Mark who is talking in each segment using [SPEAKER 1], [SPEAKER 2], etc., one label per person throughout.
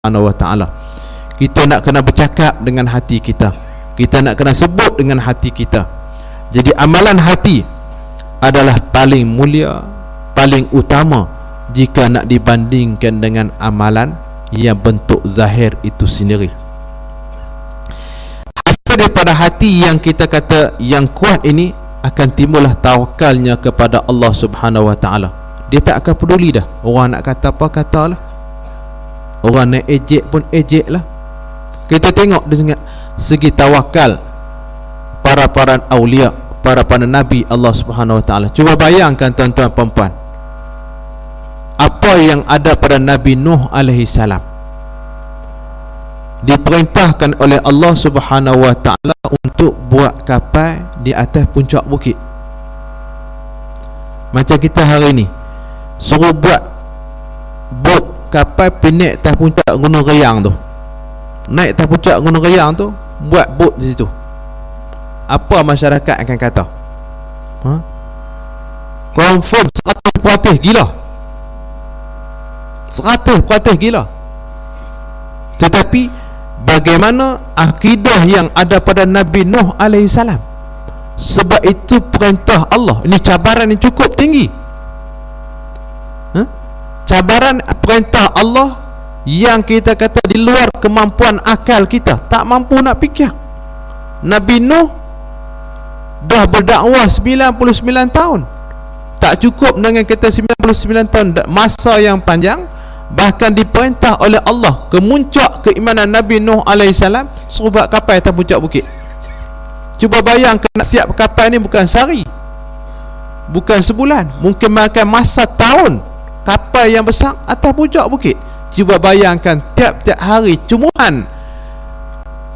[SPEAKER 1] Subhanahu wa ta'ala. Kita nak kena bercakap dengan hati kita, kita nak kena sebut dengan hati kita. Jadi amalan hati adalah paling mulia, paling utama jika nak dibandingkan dengan amalan yang bentuk zahir itu sendiri. Hasil daripada hati yang kita kata yang kuat ini akan timbullah tawakalnya kepada Allah Subhanahu wa ta'ala. Dia tak akan peduli dah orang nak kata apa, katalah. Orang nak ejek pun ejek lah. Kita tengok dengan segi tawakal para awliya, para nabi Allah Subhanahu wa ta'ala. Cuba bayangkan tuan-tuan perempuan, apa yang ada pada Nabi Nuh alaihi salam. Diperintahkan oleh Allah Subhanahu wa ta'ala untuk buat kapal di atas puncak bukit. Macam kita hari ni suruh buat bot kapal pindah atas puncak Gunung Reyang tu, naik atas puncak Gunung Reyang tu, buat bot di situ. Apa masyarakat akan kata? Confirm 100% gila, 100% gila. Tetapi bagaimana akidah yang ada pada Nabi Nuh alaihi salam? Sebab itu perintah Allah. Ini cabaran yang cukup tinggi. Cabaran perintah Allah yang kita kata di luar kemampuan akal kita, tak mampu nak fikir. Nabi Nuh dah berdakwah 99 tahun. Tak cukup dengan kita 99 tahun, masa yang panjang. Bahkan diperintah oleh Allah kemuncak keimanan Nabi Nuh AS suruh buat kapal atas puncak bukit. Cuba bayangkan nak siap kapal ni bukan sehari, bukan sebulan, mungkin makan masa tahun. Kapal yang besar atas puncak bukit. Cuba bayangkan tiap-tiap hari cumuhan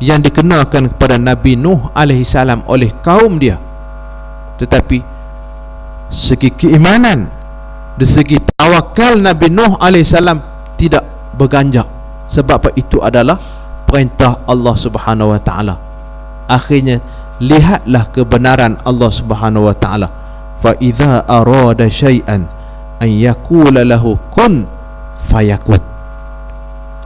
[SPEAKER 1] yang dikenakan kepada Nabi Nuh AS oleh kaum dia. Tetapi segi keimanan, dari segi tawakal Nabi Nuh AS tidak berganjak. Sebab itu adalah perintah Allah Subhanahu wa ta'ala. Akhirnya lihatlah kebenaran Allah Subhanahu wa ta'ala. Fa idza arada syai'an an yakula lahu kun fayakun.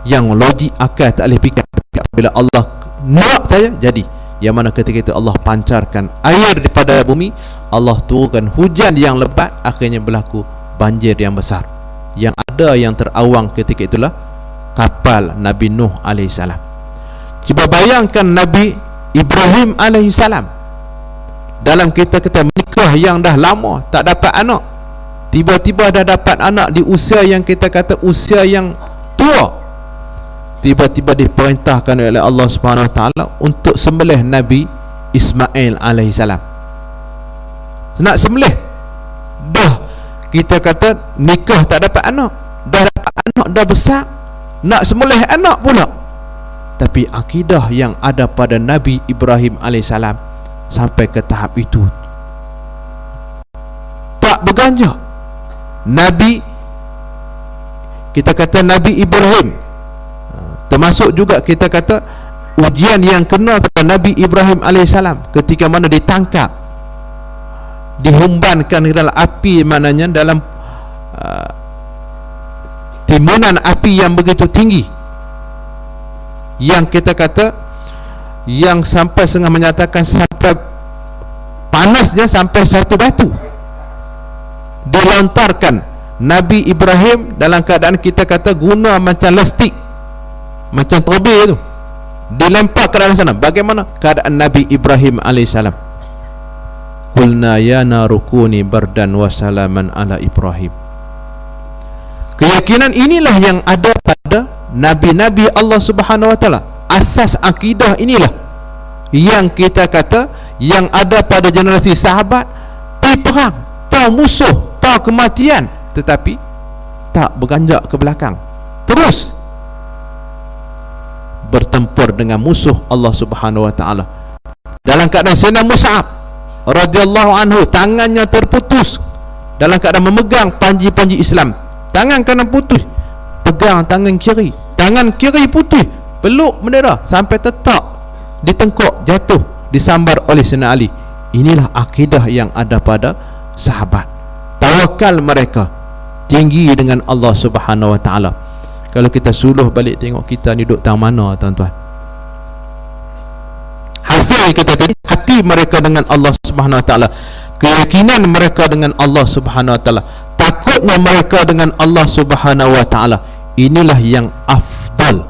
[SPEAKER 1] Yang logik akal tak boleh fikir, bila Allah nak saja jadi. Yang mana ketika itu Allah pancarkan air daripada bumi, Allah turunkan hujan yang lebat, akhirnya berlaku banjir yang besar. Yang ada yang terawang ketika itulah kapal Nabi Nuh AS. Cuba bayangkan Nabi Ibrahim AS, dalam kita menikah yang dah lama tak dapat anak, tiba-tiba dah dapat anak di usia yang kita kata usia yang tua. Tiba-tiba diperintahkan oleh Allah Subhanahu wa ta'ala untuk sembelih Nabi Ismail alaihi salam. Nak sembelih, dah kita kata nikah tak dapat anak, dah dapat anak dah besar, nak sembelih anak pula. Tapi akidah yang ada pada Nabi Ibrahim alaihi salam sampai ke tahap itu tak berganjak. Nabi, kita kata Nabi Ibrahim, termasuk juga kita kata ujian yang kena kepada Nabi Ibrahim AS ketika mana ditangkap, dihumbankan ke dalam api, maknanya dalam timbunan api yang begitu tinggi, yang kita kata yang sampai setengah menyatakan sampai panasnya sampai satu batu dilontarkan. Nabi Ibrahim dalam keadaan kita kata guna macam lastik, macam terbih tu, dilempar ke dalam sana. Bagaimana keadaan Nabi Ibrahim alaihissalam? Qulna ya narukuni bardan wa salaman ala Ibrahim. Keyakinan inilah yang ada pada nabi-nabi Allah Subhanahu wa ta'ala. Asas akidah inilah yang kita kata yang ada pada generasi sahabat. Pergi perang, tahu musuh, tahu kematian, tetapi tak berganjak ke belakang, terus bertempur dengan musuh Allah Subhanahu wa ta'ala. Dalam keadaan Sayyidina Mus'ab radhiyallahu anhu tangannya terputus dalam keadaan memegang panji-panji Islam. Tangan kanan putus, pegang tangan kiri, tangan kiri putih, peluk bendera sampai tetap di tengkuk, jatuh disambar oleh Sayyidina Ali. Inilah akidah yang ada pada sahabat. Tawakal mereka tinggi dengan Allah Subhanahu wa ta'ala. Kalau kita suluh balik tengok kita ni duduk tang mana, tuan-tuan. Hasil kita tadi, hati mereka dengan Allah Subhanahu Wa Taala, keyakinan mereka dengan Allah Subhanahu Wa Taala, takutnya mereka dengan Allah Subhanahu Wa Taala, inilah yang afdal.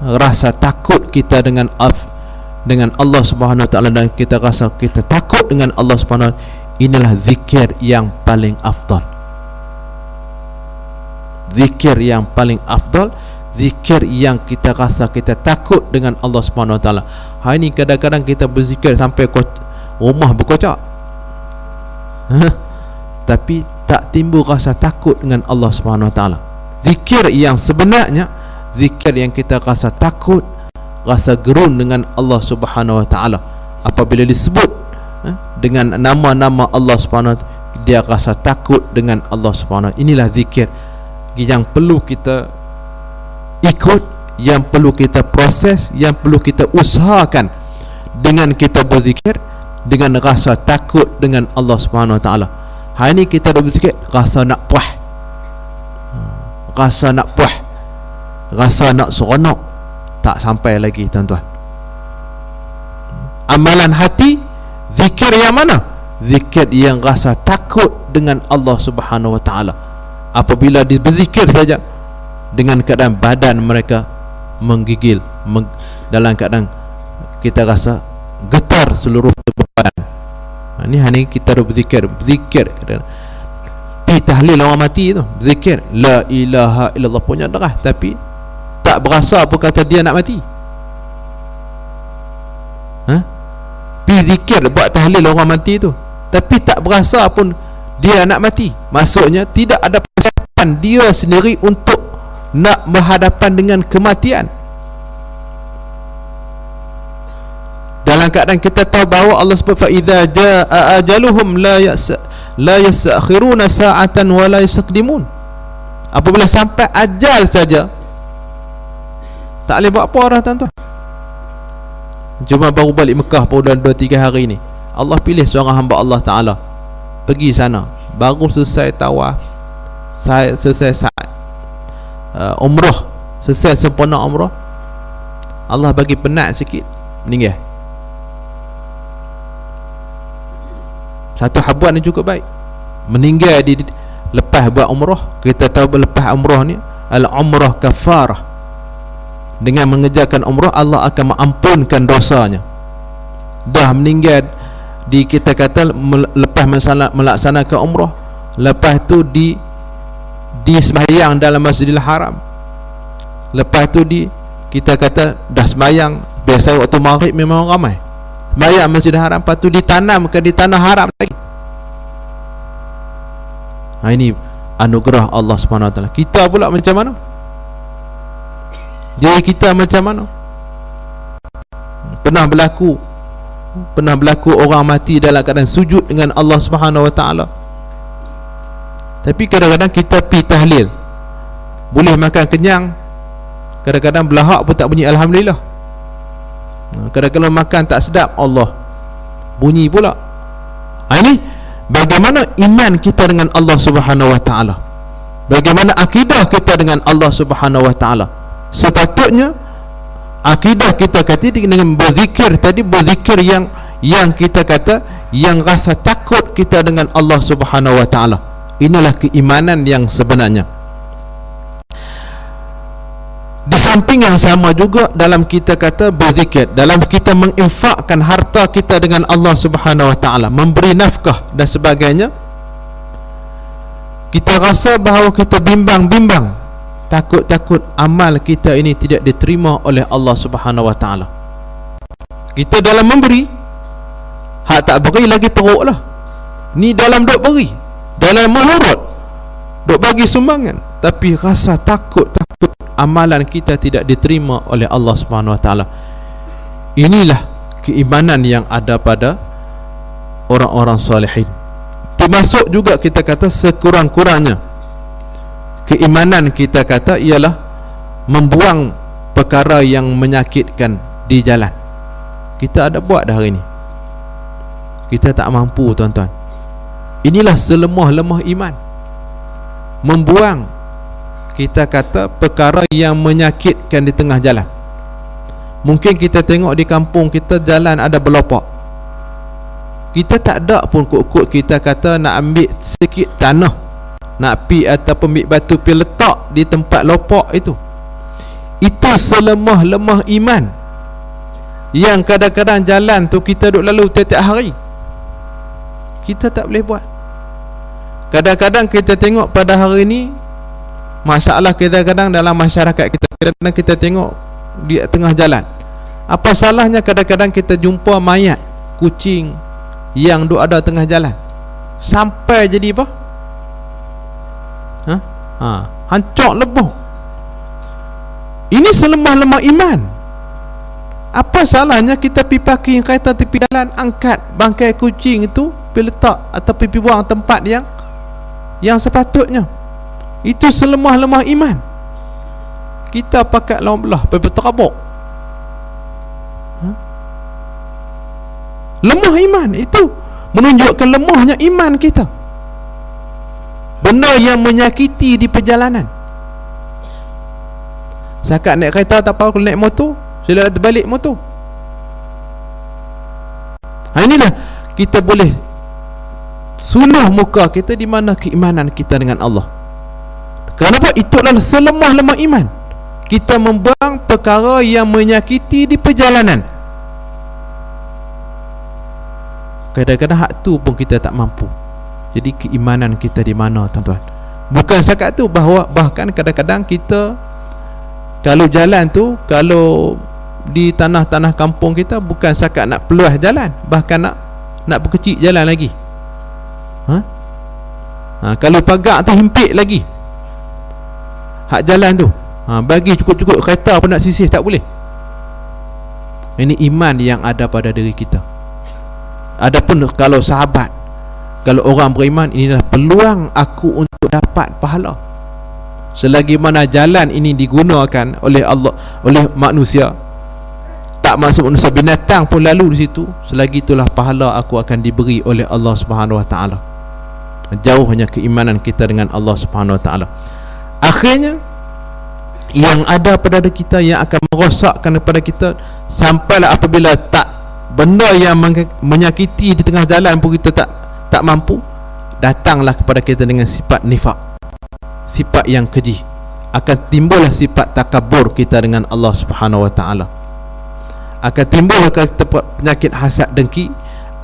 [SPEAKER 1] Rasa takut kita dengan Allah Subhanahu Wa Taala, dan kita rasa kita takut dengan Allah Subhanahu Wa Taala, inilah zikir yang paling afdal. Zikir yang paling afdal, zikir yang kita rasa kita takut dengan Allah Subhanahu Wa Taala. Hari ni kadang-kadang kita berzikir sampai rumah berkocak, tapi tak timbul rasa takut dengan Allah Subhanahu Wa Taala. Zikir yang sebenarnya, zikir yang kita rasa takut, rasa gerun dengan Allah Subhanahu Wa Taala. Apabila disebut dengan nama-nama Allah Subhanahu Wa Taala, dia rasa takut dengan Allah Subhanahu Wa Taala. Inilah zikir yang perlu kita ikut, yang perlu kita proses, yang perlu kita usahakan dengan kita berzikir dengan rasa takut dengan Allah Subhanahu Wa Taala. Hari ni kita dah berzikir rasa nak puas, rasa nak puas, rasa nak seronok, tak sampai lagi, tuan-tuan. Amalan hati, zikir yang mana? Zikir yang rasa takut dengan Allah Subhanahu Wa Taala. Apabila berzikir saja, dengan keadaan badan mereka menggigil, dalam keadaan kita rasa getar seluruh tubuh badan. Ini kita dah berzikir, pi tahlil orang mati tu, berzikir la ilaha illallah punya darah, tapi tak berasa apa kata dia nak mati. Pi zikir, buat tahlil orang mati tu, tapi tak berasa pun dia nak mati. Maksudnya tidak ada persiapan dia sendiri untuk nak berhadapan dengan kematian. Dalam keadaan kita tahu bahawa Allah sebut fa idza jaa ajaluhum la yasakhiruna sa'atan wa la yastaqdimun. Apabila sampai ajal saja, tak boleh buat apa dah, tuan-tuan. Cuma baru balik Mekah pada 2-3 hari ni, Allah pilih seorang hamba Allah Ta'ala pergi sana, baru selesai tawaf, selesai saat umrah, selesai sempurna umrah, Allah bagi penat sikit, meninggal. Satu habuan ni cukup baik, meninggal di lepas buat umrah. Kita tahu lepas umrah ni al-umrah kafarah. Dengan mengerjakan umrah, Allah akan mengampunkan dosanya. Dah meninggal di, kita kata lepas melaksanakan umrah, lepas tu di sembahyang dalam Masjidil Haram, lepas tu kita kata dah sembahyang. Biasa waktu maghrib memang ramai sembahyang Masjidil Haram, lepas tu ditanamkan di tanah haram lagi. Ini anugerah Allah Subhanahu Wa Taala. Kita pula macam mana? Diri kita macam mana? Pernah berlaku orang mati dalam keadaan sujud dengan Allah Subhanahu Wa Taala, tapi kadang-kadang kita pi tahlil, boleh makan kenyang, kadang-kadang belahak pun tak bunyi alhamdulillah. Kadang-kadang makan tak sedap, Allah bunyi pula. Ini bagaimana iman kita dengan Allah Subhanahu Wa Taala, bagaimana akidah kita dengan Allah Subhanahu Wa Taala. Sepatutnya akidah kita kata dengan berzikir tadi, berzikir yang kita kata yang rasa takut kita dengan Allah Subhanahu Wa Taala. Inilah keimanan yang sebenarnya. Di samping yang sama juga dalam kita kata berzikir, dalam kita menginfakkan harta kita dengan Allah Subhanahu Wa Taala, memberi nafkah dan sebagainya, kita rasa bahawa kita bimbang-bimbang, takut-takut amal kita ini tidak diterima oleh Allah Subhanahu Wa Taala. Kita dalam memberi, hak tak beri lagi teruklah. Ni dalam duk beri, dalam menurut, duk bagi sumbangan, tapi rasa takut amalan kita tidak diterima oleh Allah Subhanahu Wa Taala. Inilah keimanan yang ada pada orang-orang salihin. Termasuk juga kita kata sekurang-kurangnya keimanan kita kata ialah membuang perkara yang menyakitkan di jalan. Kita ada buat dah hari ni, kita tak mampu, tuan-tuan. Inilah selemah-lemah iman, membuang kita kata perkara yang menyakitkan di tengah jalan. Mungkin kita tengok di kampung kita jalan ada berlopak, kita tak ada pun kut-kut kita kata nak ambil sikit tanah, nak pi ataupun ambil batu pi letak di tempat lopak itu. Itu selemah-lemah iman yang kadang-kadang jalan tu kita duk lalu tiap-tiap hari, kita tak boleh buat. Kadang-kadang kita tengok pada hari ni masalah kadang-kadang dalam masyarakat kita, kadang-kadang kita tengok di tengah jalan, apa salahnya kadang-kadang kita jumpa mayat kucing yang duk ada tengah jalan, sampai jadi apa? Hancur lebur. Ini selemah-lemah iman. Apa salahnya kita pergi parking kereta tepi jalan, angkat bangkai kucing itu pergi letak atau pergi buang tempat yang sepatutnya. Itu selemah-lemah iman. Kita pakat lawan belah pergi berterabuk. Lemah iman itu menunjukkan lemahnya iman kita. Benda yang menyakiti di perjalanan. Sakat naik kereta tak apa, kalau naik motor sila terbalik motor. Inilah kita boleh suluh muka kita di mana keimanan kita dengan Allah. Kenapa? Itu adalah selemah-lemah iman. Kita membuang perkara yang menyakiti di perjalanan. Kadang-kadang hak tu pun kita tak mampu. Jadi keimanan kita di mana, tuan-tuan? Bukan setakat tu, bahawa bahkan kadang-kadang kita kalau jalan tu, kalau di tanah-tanah kampung kita, bukan setakat nak peluas jalan, bahkan nak berkecil jalan lagi. Kalau pagar tu himpit lagi hak jalan tu, bagi cukup-cukup kereta pun nak sisih tak boleh. Ini iman yang ada pada diri kita. Adapun kalau sahabat, kalau orang beriman, inilah peluang aku untuk dapat pahala. Selagi mana jalan ini digunakan oleh Allah, oleh manusia, tak masuk manusia, binatang pun lalu di situ, selagi itulah pahala aku akan diberi oleh Allah Subhanahu Wa Taala. Jauhnya keimanan kita dengan Allah Subhanahu Wa Taala. Akhirnya yang ada pada diri kita yang akan merosakkan kepada kita, sampailah apabila tak, benda yang menyakiti di tengah jalan pun kita tak mampu, datanglah kepada kita dengan sifat nifak, sifat yang keji. Akan timbullah sifat takabur kita dengan Allah Subhanahu Wa Taala. Akan timbul penyakit hasad dengki,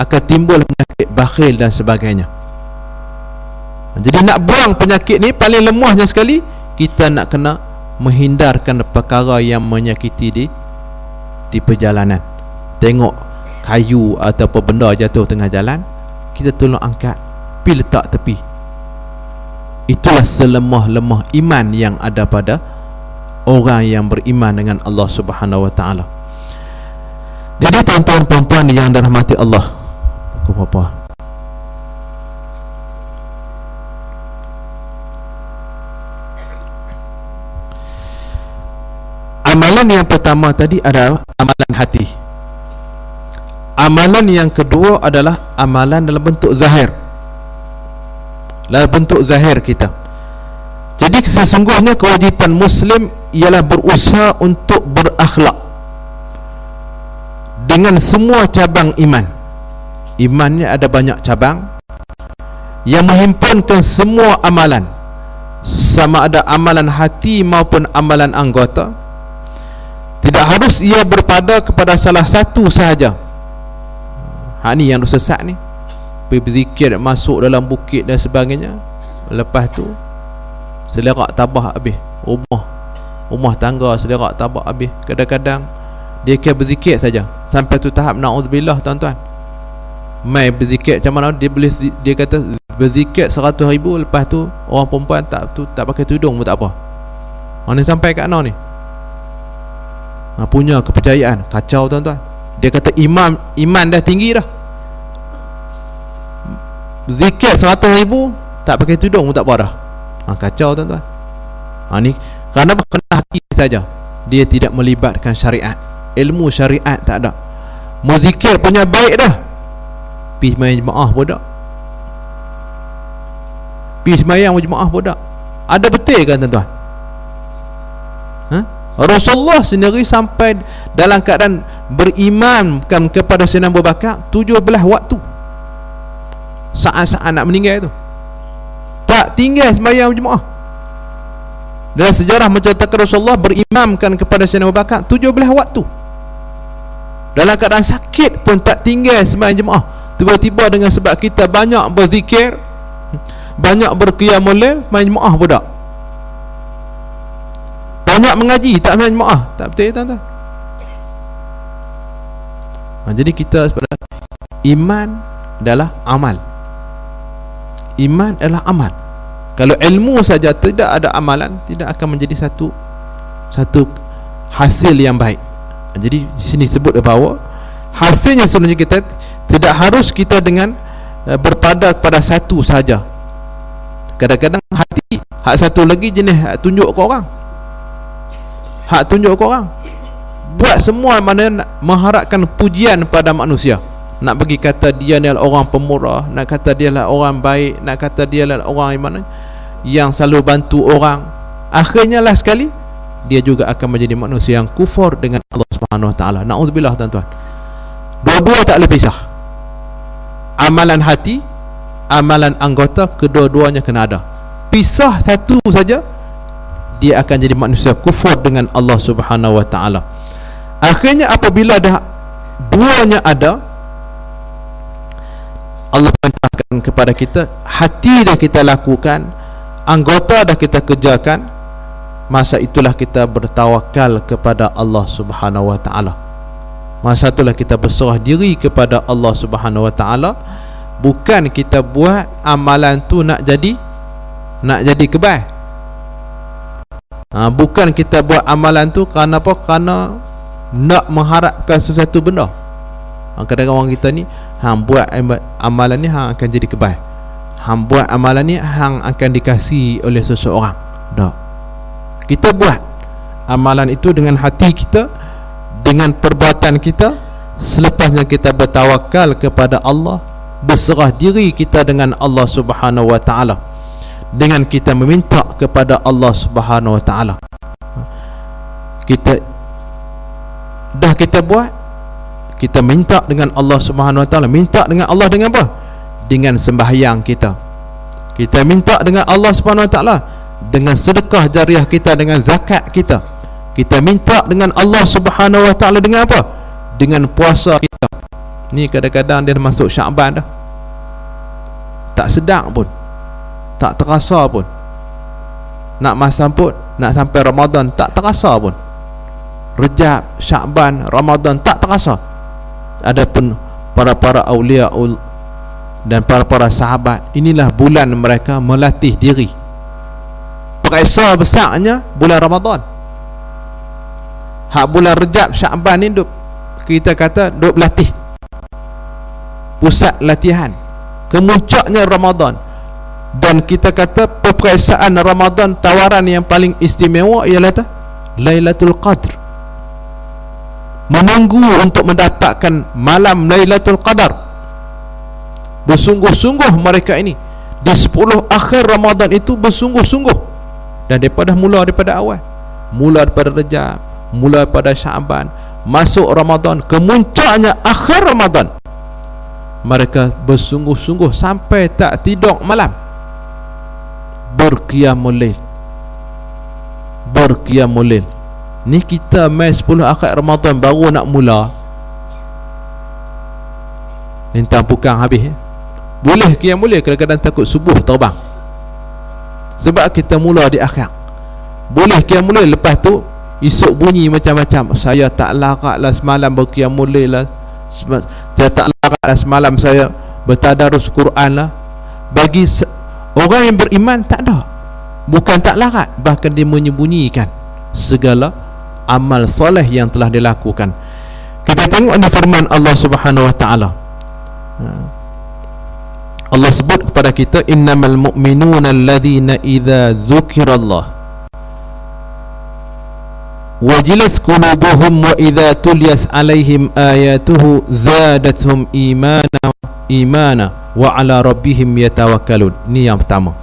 [SPEAKER 1] akan timbul penyakit bakhil dan sebagainya. Jadi nak buang penyakit ni, paling lemahnya sekali kita nak kena menghindarkan perkara yang menyakiti di perjalanan. Tengok kayu ataupun benda jatuh tengah jalan, kita tolong angkat, pergi letak tepi. Itulah selemah-lemah iman yang ada pada orang yang beriman dengan Allah Subhanahu Wa Taala. Jadi tuan-tuan puan-puan yang dirahmati Allah, apa-apa, amalan yang pertama tadi adalah amalan hati. Amalan yang kedua adalah amalan dalam bentuk zahir, dalam bentuk zahir kita. Jadi sesungguhnya kewajipan Muslim ialah berusaha untuk berakhlak dengan semua cabang iman. Imannya ada banyak cabang yang menghimpunkan semua amalan, sama ada amalan hati maupun amalan anggota. Tidak harus ia berpada kepada salah satu sahaja. Hak ni yang sesat ni, pergi berzikir, masuk dalam bukit dan sebagainya, lepas tu selerak tabah habis, rumah tangga selerak tabah habis. Kadang-kadang dia kira berzikir saja sampai tu tahap na'udzubillah, tuan-tuan. Mai berzikir macam mana dia boleh, dia kata berzikir 100,000, lepas tu orang perempuan tak pakai tudung pun tak apa. Mana sampai kat mana ni? Punya kepercayaan kacau, tuan-tuan. Dia kata iman dah tinggi dah, zikir 100,000 tak pakai tudung pun tak apa dah. Kacau, tuan-tuan. Ni kerana hati saja, dia tidak melibatkan syariat, ilmu syariat tak ada. Muzikir punya baik dah, pergi main jemaah pun tak, pergi semayang jemaah pun tak. Ada betul kan, tuan-tuan? Rasulullah sendiri sampai dalam keadaan berimankan kepada Sayyidina Abu Bakar 17 waktu. Saat-saat nak meninggal itu tak tinggal sembahyang Jumaat. Dalam sejarah menceritakan Rasulullah berimamkan kepada Sayyidina Abu Bakar 17 waktu. Dalam keadaan sakit pun tak tinggal sembahyang Jumaat. Tiba-tiba dengan sebab kita banyak berzikir, banyak berqiyamul lail, main Jumaat pun tak. Banyak mengaji, tak main Jumaat. Tak betul tuan-tuan. Jadi kita sebenarnya iman adalah amal. Iman adalah amal. Kalau ilmu saja tidak ada amalan, tidak akan menjadi satu hasil yang baik. Jadi di sini sebut bahawa hasilnya sebenarnya kita tidak harus kita dengan berpada pada satu saja. Kadang-kadang hati hak satu lagi jenis hak tunjuk ke orang. Hak tunjuk ke orang. Buat semua mana mengharapkan pujian pada manusia. Nak bagi kata dia ni adalah orang pemurah, nak kata dia adalah orang baik, nak kata dia adalah orang yang mana yang selalu bantu orang. Akhirnya lah sekali dia juga akan menjadi manusia yang kufur dengan Allah Subhanahu Wa Taala. Naudzubillah tuan-tuan. Dua-dua tak boleh pisah. Amalan hati, amalan anggota, kedua-duanya kena ada. Pisah satu saja, dia akan jadi manusia kufur dengan Allah Subhanahu Wa Taala. Akhirnya apabila dah duanya ada, Allah perintahkan kepada kita, hati dah kita lakukan, anggota dah kita kerjakan, masa itulah kita bertawakal kepada Allah Subhanahu Wa Taala. Masa itulah kita berserah diri kepada Allah Subhanahu Wa Taala. Bukan kita buat amalan tu nak jadi kebal. Bukan kita buat amalan tu kerana apa? Kerana nak mengharapkan sesuatu benda. Kadang-kadang orang kita ni hang buat amalan ni hang akan jadi kebal. Hang buat amalan ni hang akan dikasihi oleh seseorang. Tak. Kita buat amalan itu dengan hati kita, dengan perbuatan kita. Selepasnya kita bertawakal kepada Allah, berserah diri kita dengan Allah Subhanahu Wa Taala, dengan kita meminta kepada Allah Subhanahu Wa Taala. Kita buat, kita minta dengan Allah Subhanahu Wa Taala. Minta dengan Allah dengan apa? Dengan sembahyang kita. Kita minta dengan Allah Subhanahu Wa Taala dengan sedekah jariah kita, dengan zakat kita. Kita minta dengan Allah Subhanahu Wa Taala dengan apa? Dengan puasa kita. Ni kadang-kadang dia masuk Syaban dah, tak sedang pun, tak terasa pun. Nak masambut, nak sampai Ramadan tak terasa pun. Rejab, Syaban, Ramadan tak terasa. Adapun para awliya dan para sahabat, inilah bulan mereka melatih diri. Periksa besarnya bulan Ramadan. Hak bulan Rejab, Syaban ni kita kata duk berlatih. Pusat latihan. Kemuncaknya Ramadan. Dan kita kata peperiksaan Ramadan, tawaran yang paling istimewa ialah Lailatul Qadr. Menunggu untuk mendapatkan malam Lailatul Qadar. Bersungguh-sungguh mereka ini di 10 akhir Ramadan itu, bersungguh-sungguh. Dan daripada awal, mula daripada Rejab, mula daripada Syaban, masuk Ramadan, kemuncaknya akhir Ramadan, mereka bersungguh-sungguh sampai tak tidur malam, berqiyamul lail. Ni kita mai 10 akhir Ramadan baru nak mula, lintang pukang habis. Boleh qiyamul lail, kadang-kadang takut subuh terbang, sebab kita mula di akhir. Boleh qiyamul lail, lepas tu esok bunyi macam-macam. Saya tak laratlah semalam berqiyamul lail lah, saya tak laratlah semalam saya bertadarus Quran lah. Bagi orang yang beriman tak ada, bukan tak larat, bahkan dia menyembunyikan segala amal soleh yang telah dilakukan. Kita tengok ada firman Allah Subhanahu Wa Taala. Allah sebut kepada kita, innamal mu'minuna alladhina idza dzukirallah wajilas qulubuhum wa idza tuliyas alaihim ayatuhu zadatuhum imana wa ala rabbihim yatawakkalun. Ni yang pertama.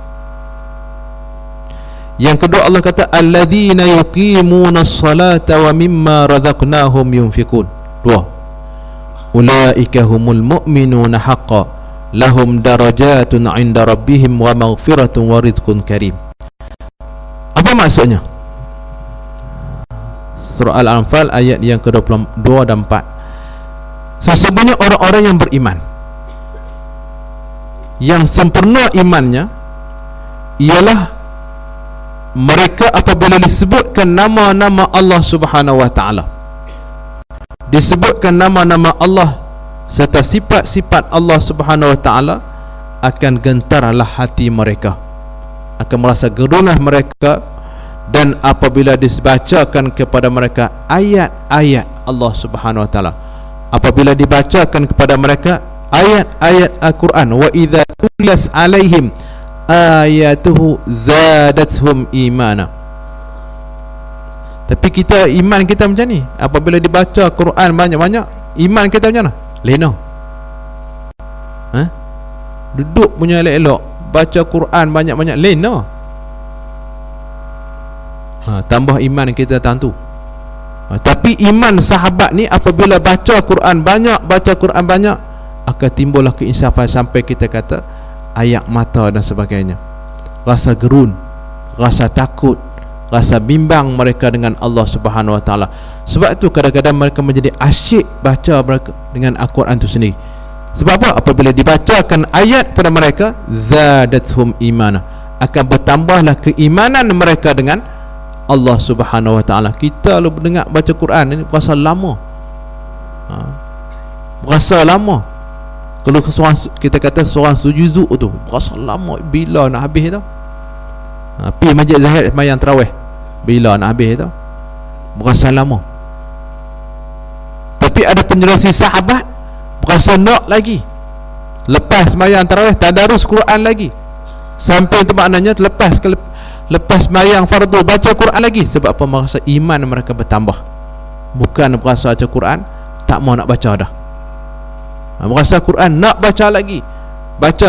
[SPEAKER 1] Yang kedua Allah kata alladzina yuqimunas salata wa mimma razaqnahum yunfiqun. Dua. Ulaika humul mu'minuna haqqan lahum darajatun 'inda rabbihim wa maghfiratun wa rizqun karim. Apa maksudnya? Surah Al-Anfal ayat yang ke-22 dan 4. Sesungguhnya orang-orang yang beriman, yang sempurna imannya ialah mereka apabila disebutkan nama-nama Allah Subhanahu wa taala, disebutkan nama-nama Allah serta sifat-sifat Allah Subhanahu wa taala, akan gentarlah hati mereka, akan merasa gerunah mereka. Dan apabila dibacakan kepada mereka ayat-ayat Allah Subhanahu wa taala, apabila dibacakan kepada mereka ayat-ayat Al-Quran, wa idza tuliyat alaihim ayatuhu zadatuhum imana. Tapi kita, iman kita macam ni, apabila dibaca Quran banyak-banyak, iman kita macam mana? Lena. Duduk punya elok-elok, baca Quran banyak-banyak, lena. Tambah iman kita tentu. Tapi iman sahabat ni apabila baca Quran banyak, akan timbullah keinsafan sampai kita kata ayak mata dan sebagainya, rasa gerun, rasa takut, rasa bimbang mereka dengan Allah Subhanahu wa taala. Sebab itu kadang-kadang mereka menjadi asyik baca mereka dengan Al-Quran itu sendiri. Sebab apa? Apabila dibacakan ayat kepada mereka, zadatuhum imana, akan bertambahlah keimanan mereka dengan Allah Subhanahu wa taala. Kita lu dengar baca Quran ini berasa lama. Berasa lama. Kalau kita kata seorang sujud tu berasa lama, bila nak habis tu? Pergi Masjid Zahid sembahyang tarawih, bila nak habis tu? Berasa lama. Tapi ada penjelasan sahabat berasa nak lagi. Lepas sembahyang tarawih tadarus Quran lagi. Sampai tu maknanya lepas sembahyang fardu baca Quran lagi. Sebab apa? Merasa iman mereka bertambah. Bukan berasa baca Quran tak mau nak baca dah. Merasa Quran nak baca lagi,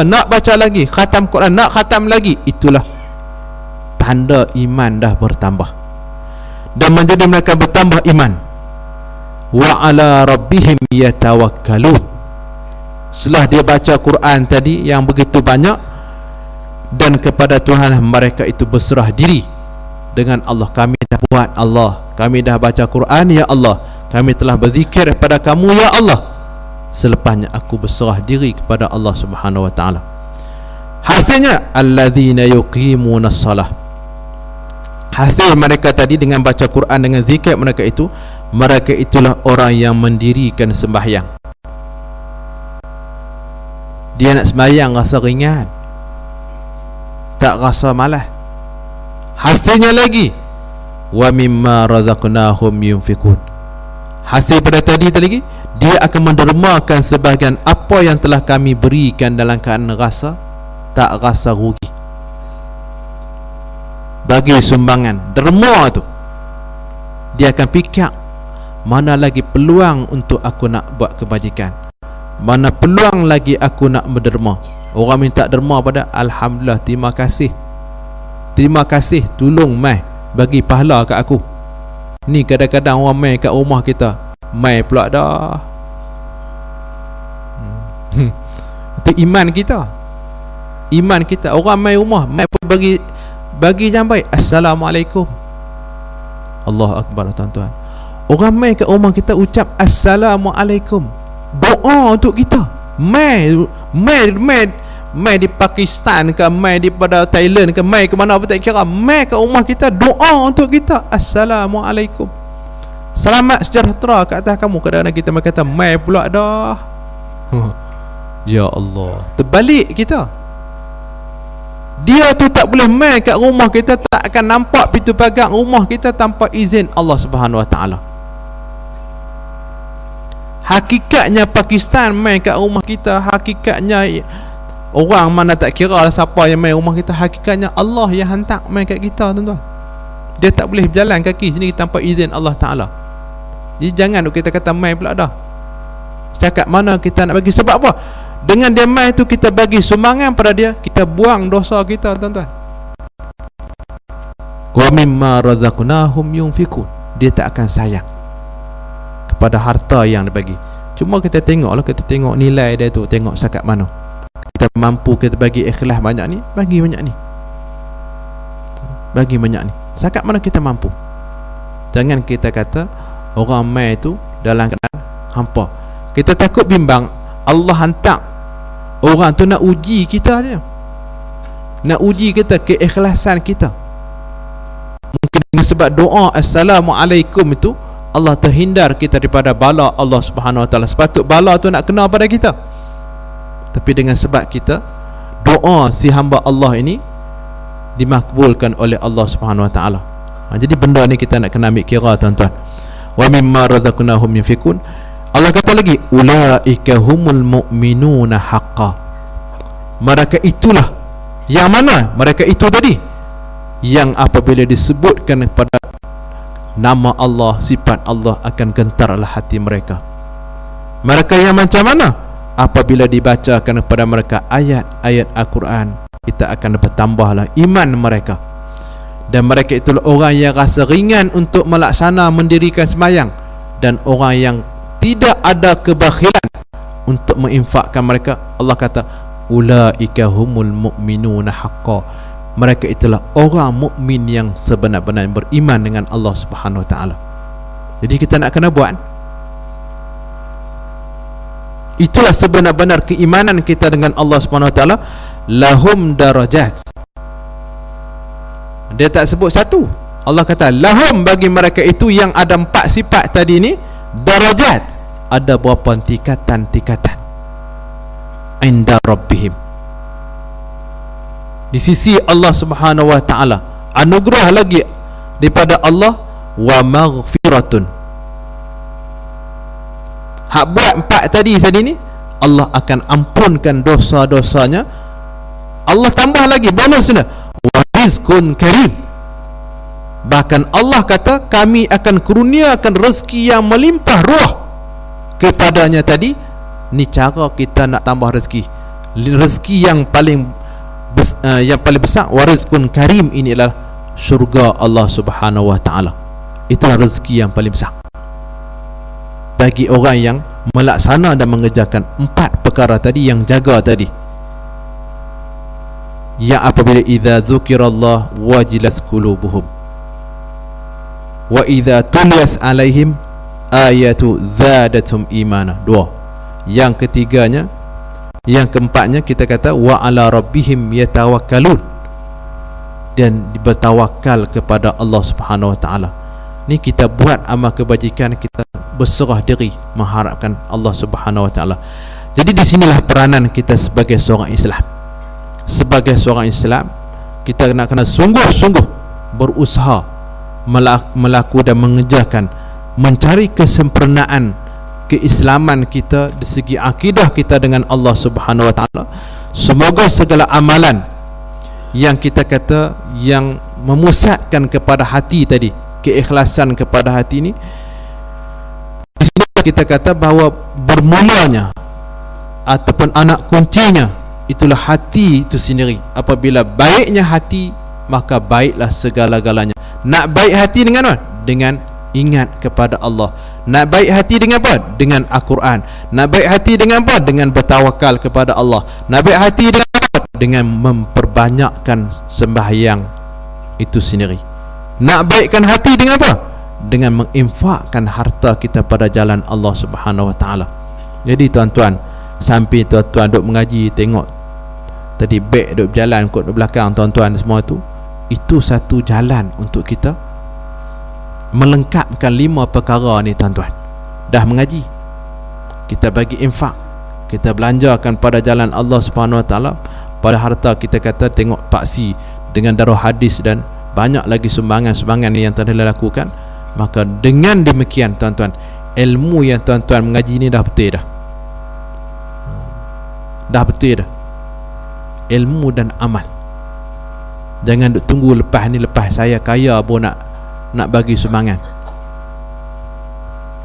[SPEAKER 1] nak baca lagi, khatam Quran nak khatam lagi. Itulah tanda iman dah bertambah. Dan menjadi mereka bertambah iman. Wa ala rabbihim yatawakkalun. Setelah dia baca Quran tadi yang begitu banyak, dan kepada Tuhan mereka itu berserah diri dengan Allah. Kami dah buat Allah, kami dah baca Quran ya Allah, kami telah berzikir kepada kamu ya Allah, selepasnya aku berserah diri kepada Allah Subhanahu wa taala. Hasilnya alladzina yuqimuna shalah. Hasil mereka tadi dengan baca Quran, dengan zikir mereka itu, mereka itulah orang yang mendirikan sembahyang. Dia nak sembahyang rasa ringan, tak rasa malas. Hasilnya lagi wa mimma razaqnahum yunfiqun. Hasil pada tadi lagi, dia akan mendermakan sebahagian apa yang telah kami berikan dalam keadaan tak rasa rugi. Bagi sumbangan, derma tu, dia akan fikir mana lagi peluang untuk aku nak buat kebajikan, mana peluang lagi aku nak berderma. Orang minta derma pada, alhamdulillah, terima kasih, tolong mai bagi pahala kat aku. Ni kadang-kadang orang mai kat rumah kita, mai pula dah. Itu iman kita. Orang mai rumah, mai bagi yang baik, assalamualaikum, Allahu akbar tuan-tuan. Orang mai kat rumah kita ucap assalamualaikum, doa untuk kita. Mai di Pakistan ke, mai di pada Thailand ke, mai ke mana pun tak kira, mai kat rumah kita doa untuk kita, assalamualaikum, selamat sejahtera ke atas kamu. Kadang-kadang kita kata mai pula dah. Ya Allah, terbalik kita. Dia tu tak boleh mai kat rumah kita, tak akan nampak pintu pagar rumah kita tanpa izin Allah Subhanahu wa taala. Hakikatnya Pakistan mai kat rumah kita, hakikatnya orang mana tak kira lah siapa yang mai rumah kita, hakikatnya Allah yang hantar mai kat kita, tuan-tuan. Dia tak boleh berjalan kaki sendiri tanpa izin Allah Ta'ala. Jadi jangan kita kata mai pula dah. Cakap mana kita nak bagi. Sebab apa? Dengan dia mai tu kita bagi sumbangan pada dia, kita buang dosa kita, tuan-tuan. wa mimma razaqnahum yunfikun. Dia tak akan sayang kepada harta yang dia bagi. Cuma kita tengoklah, kita tengok nilai dia tu, tengok setakat mana kita mampu kita bagi ikhlas banyak ni, bagi banyak ni, bagi banyak ni, setakat mana kita mampu. Jangan kita kata orang mai tu dalam keadaan hampa. Kita takut bimbang Allah hantar orang tu nak uji kita je, nak uji kita keikhlasan kita. Mungkin dengan sebab doa Assalamualaikum itu Allah terhindar kita daripada bala Allah Subhanahu Wa Taala. Sepatut bala tu nak kena pada kita, tapi dengan sebab kita doa si hamba Allah ini dimakbulkan oleh Allah Subhanahu Wa Taala. Jadi benda ni kita nak kena ambil kira, tuan-tuan. Wa mimma razaqnahum yunfikun. Allah kata lagi, ulaika humul mu'minuna haqqan. Mereka itulah yang mana? Mereka itu tadi yang apabila disebutkan kepada nama Allah, sifat Allah, akan gentarlah hati mereka. Mereka yang macam mana? Apabila dibacakan kepada mereka ayat-ayat Al-Quran, kita akan bertambahlah iman mereka. Dan mereka itulah orang yang rasa ringan untuk melaksana mendirikan sembahyang, dan orang yang tidak ada kebakhilan untuk menginfakkan mereka. Allah kata ulaika humul mu'minuna haqqan. Mereka itulah orang mukmin yang sebenar-benar beriman dengan Allah Subhanahu Wa Taala. Jadi kita nak kena buat, itulah sebenar-benar keimanan kita dengan Allah Subhanahu Wa Taala. Lahum darajat. Dia tak sebut satu. Allah kata lahum, bagi mereka itu yang ada 4 sifat tadi ni, darajat, ada berapa tingkatan-tingkatan inda rabbihim, di sisi Allah Subhanahu Wa Taala. Anugerah lagi daripada Allah, wa maghfiratun. Hak buat 4 tadi ni, Allah akan ampunkan dosa-dosanya. Allah tambah lagi bonusnya, wa rizqun karim. Bahkan Allah kata kami akan kurniakan rezeki yang melimpah ruah kepadanya tadi. Ni cara kita nak tambah rezeki. Rezeki yang paling besar, warizqun karim, ini adalah syurga Allah Subhanahu Wa Taala. Itulah rezeki yang paling besar bagi orang yang melaksana dan mengerjakan 4 perkara tadi, yang jaga tadi. Yang apabila idza dzukirallah wajilas qulubuhum wa idza tuliyas alaihim ayatu zadatum imana. 2. Yang ketiganya, yang keempatnya kita kata wa ala rabbihim yatawakkalun, dan bertawakal kepada Allah Subhanahu Wa Taala. Ni kita buat amal kebajikan, kita berserah diri mengharapkan Allah Subhanahu Wa Taala. Jadi di sinilah peranan kita sebagai seorang Islam. Sebagai seorang Islam, kita nak kena sungguh-sungguh berusaha melaku dan mengejarkan, mencari kesempurnaan keislaman kita di segi akidah kita dengan Allah Subhanahu Wa Taala. Semoga segala amalan yang kita kata yang memusatkan kepada hati tadi, keikhlasan kepada hati ni, di sini kita kata bahawa bermulanya ataupun anak kuncinya itulah hati itu sendiri. Apabila baiknya hati, maka baiklah segala-galanya. Nak baik hati dengan apa? Dengan ingat kepada Allah. Nak baik hati dengan apa? Dengan Al-Quran. Nak baik hati dengan apa? Dengan bertawakal kepada Allah. Nak baik hati dengan apa? Dengan memperbanyakkan sembahyang itu sendiri. Nak baikkan hati dengan apa? Dengan menginfakkan harta kita pada jalan Allah Subhanahu Wa Taala. Jadi tuan-tuan, sampai tuan-tuan duk mengaji, tengok tadi baik duk berjalan kot di belakang tuan-tuan semua tu, itu satu jalan untuk kita melengkapkan 5 perkara ni tuan-tuan. Dah mengaji, kita bagi infak, kita belanjakan pada jalan Allah Subhanahu Wa Taala. Pada harta kita kata tengok paksi dengan darah hadis dan banyak lagi sumbangan-sumbangan yang telah lakukan. Maka dengan demikian tuan-tuan, ilmu yang tuan-tuan mengaji ni dah betul dah. Dah betul dah. Ilmu dan amal. Jangan duk tunggu lepas ni, lepas saya kaya baru nak bagi sumbangan.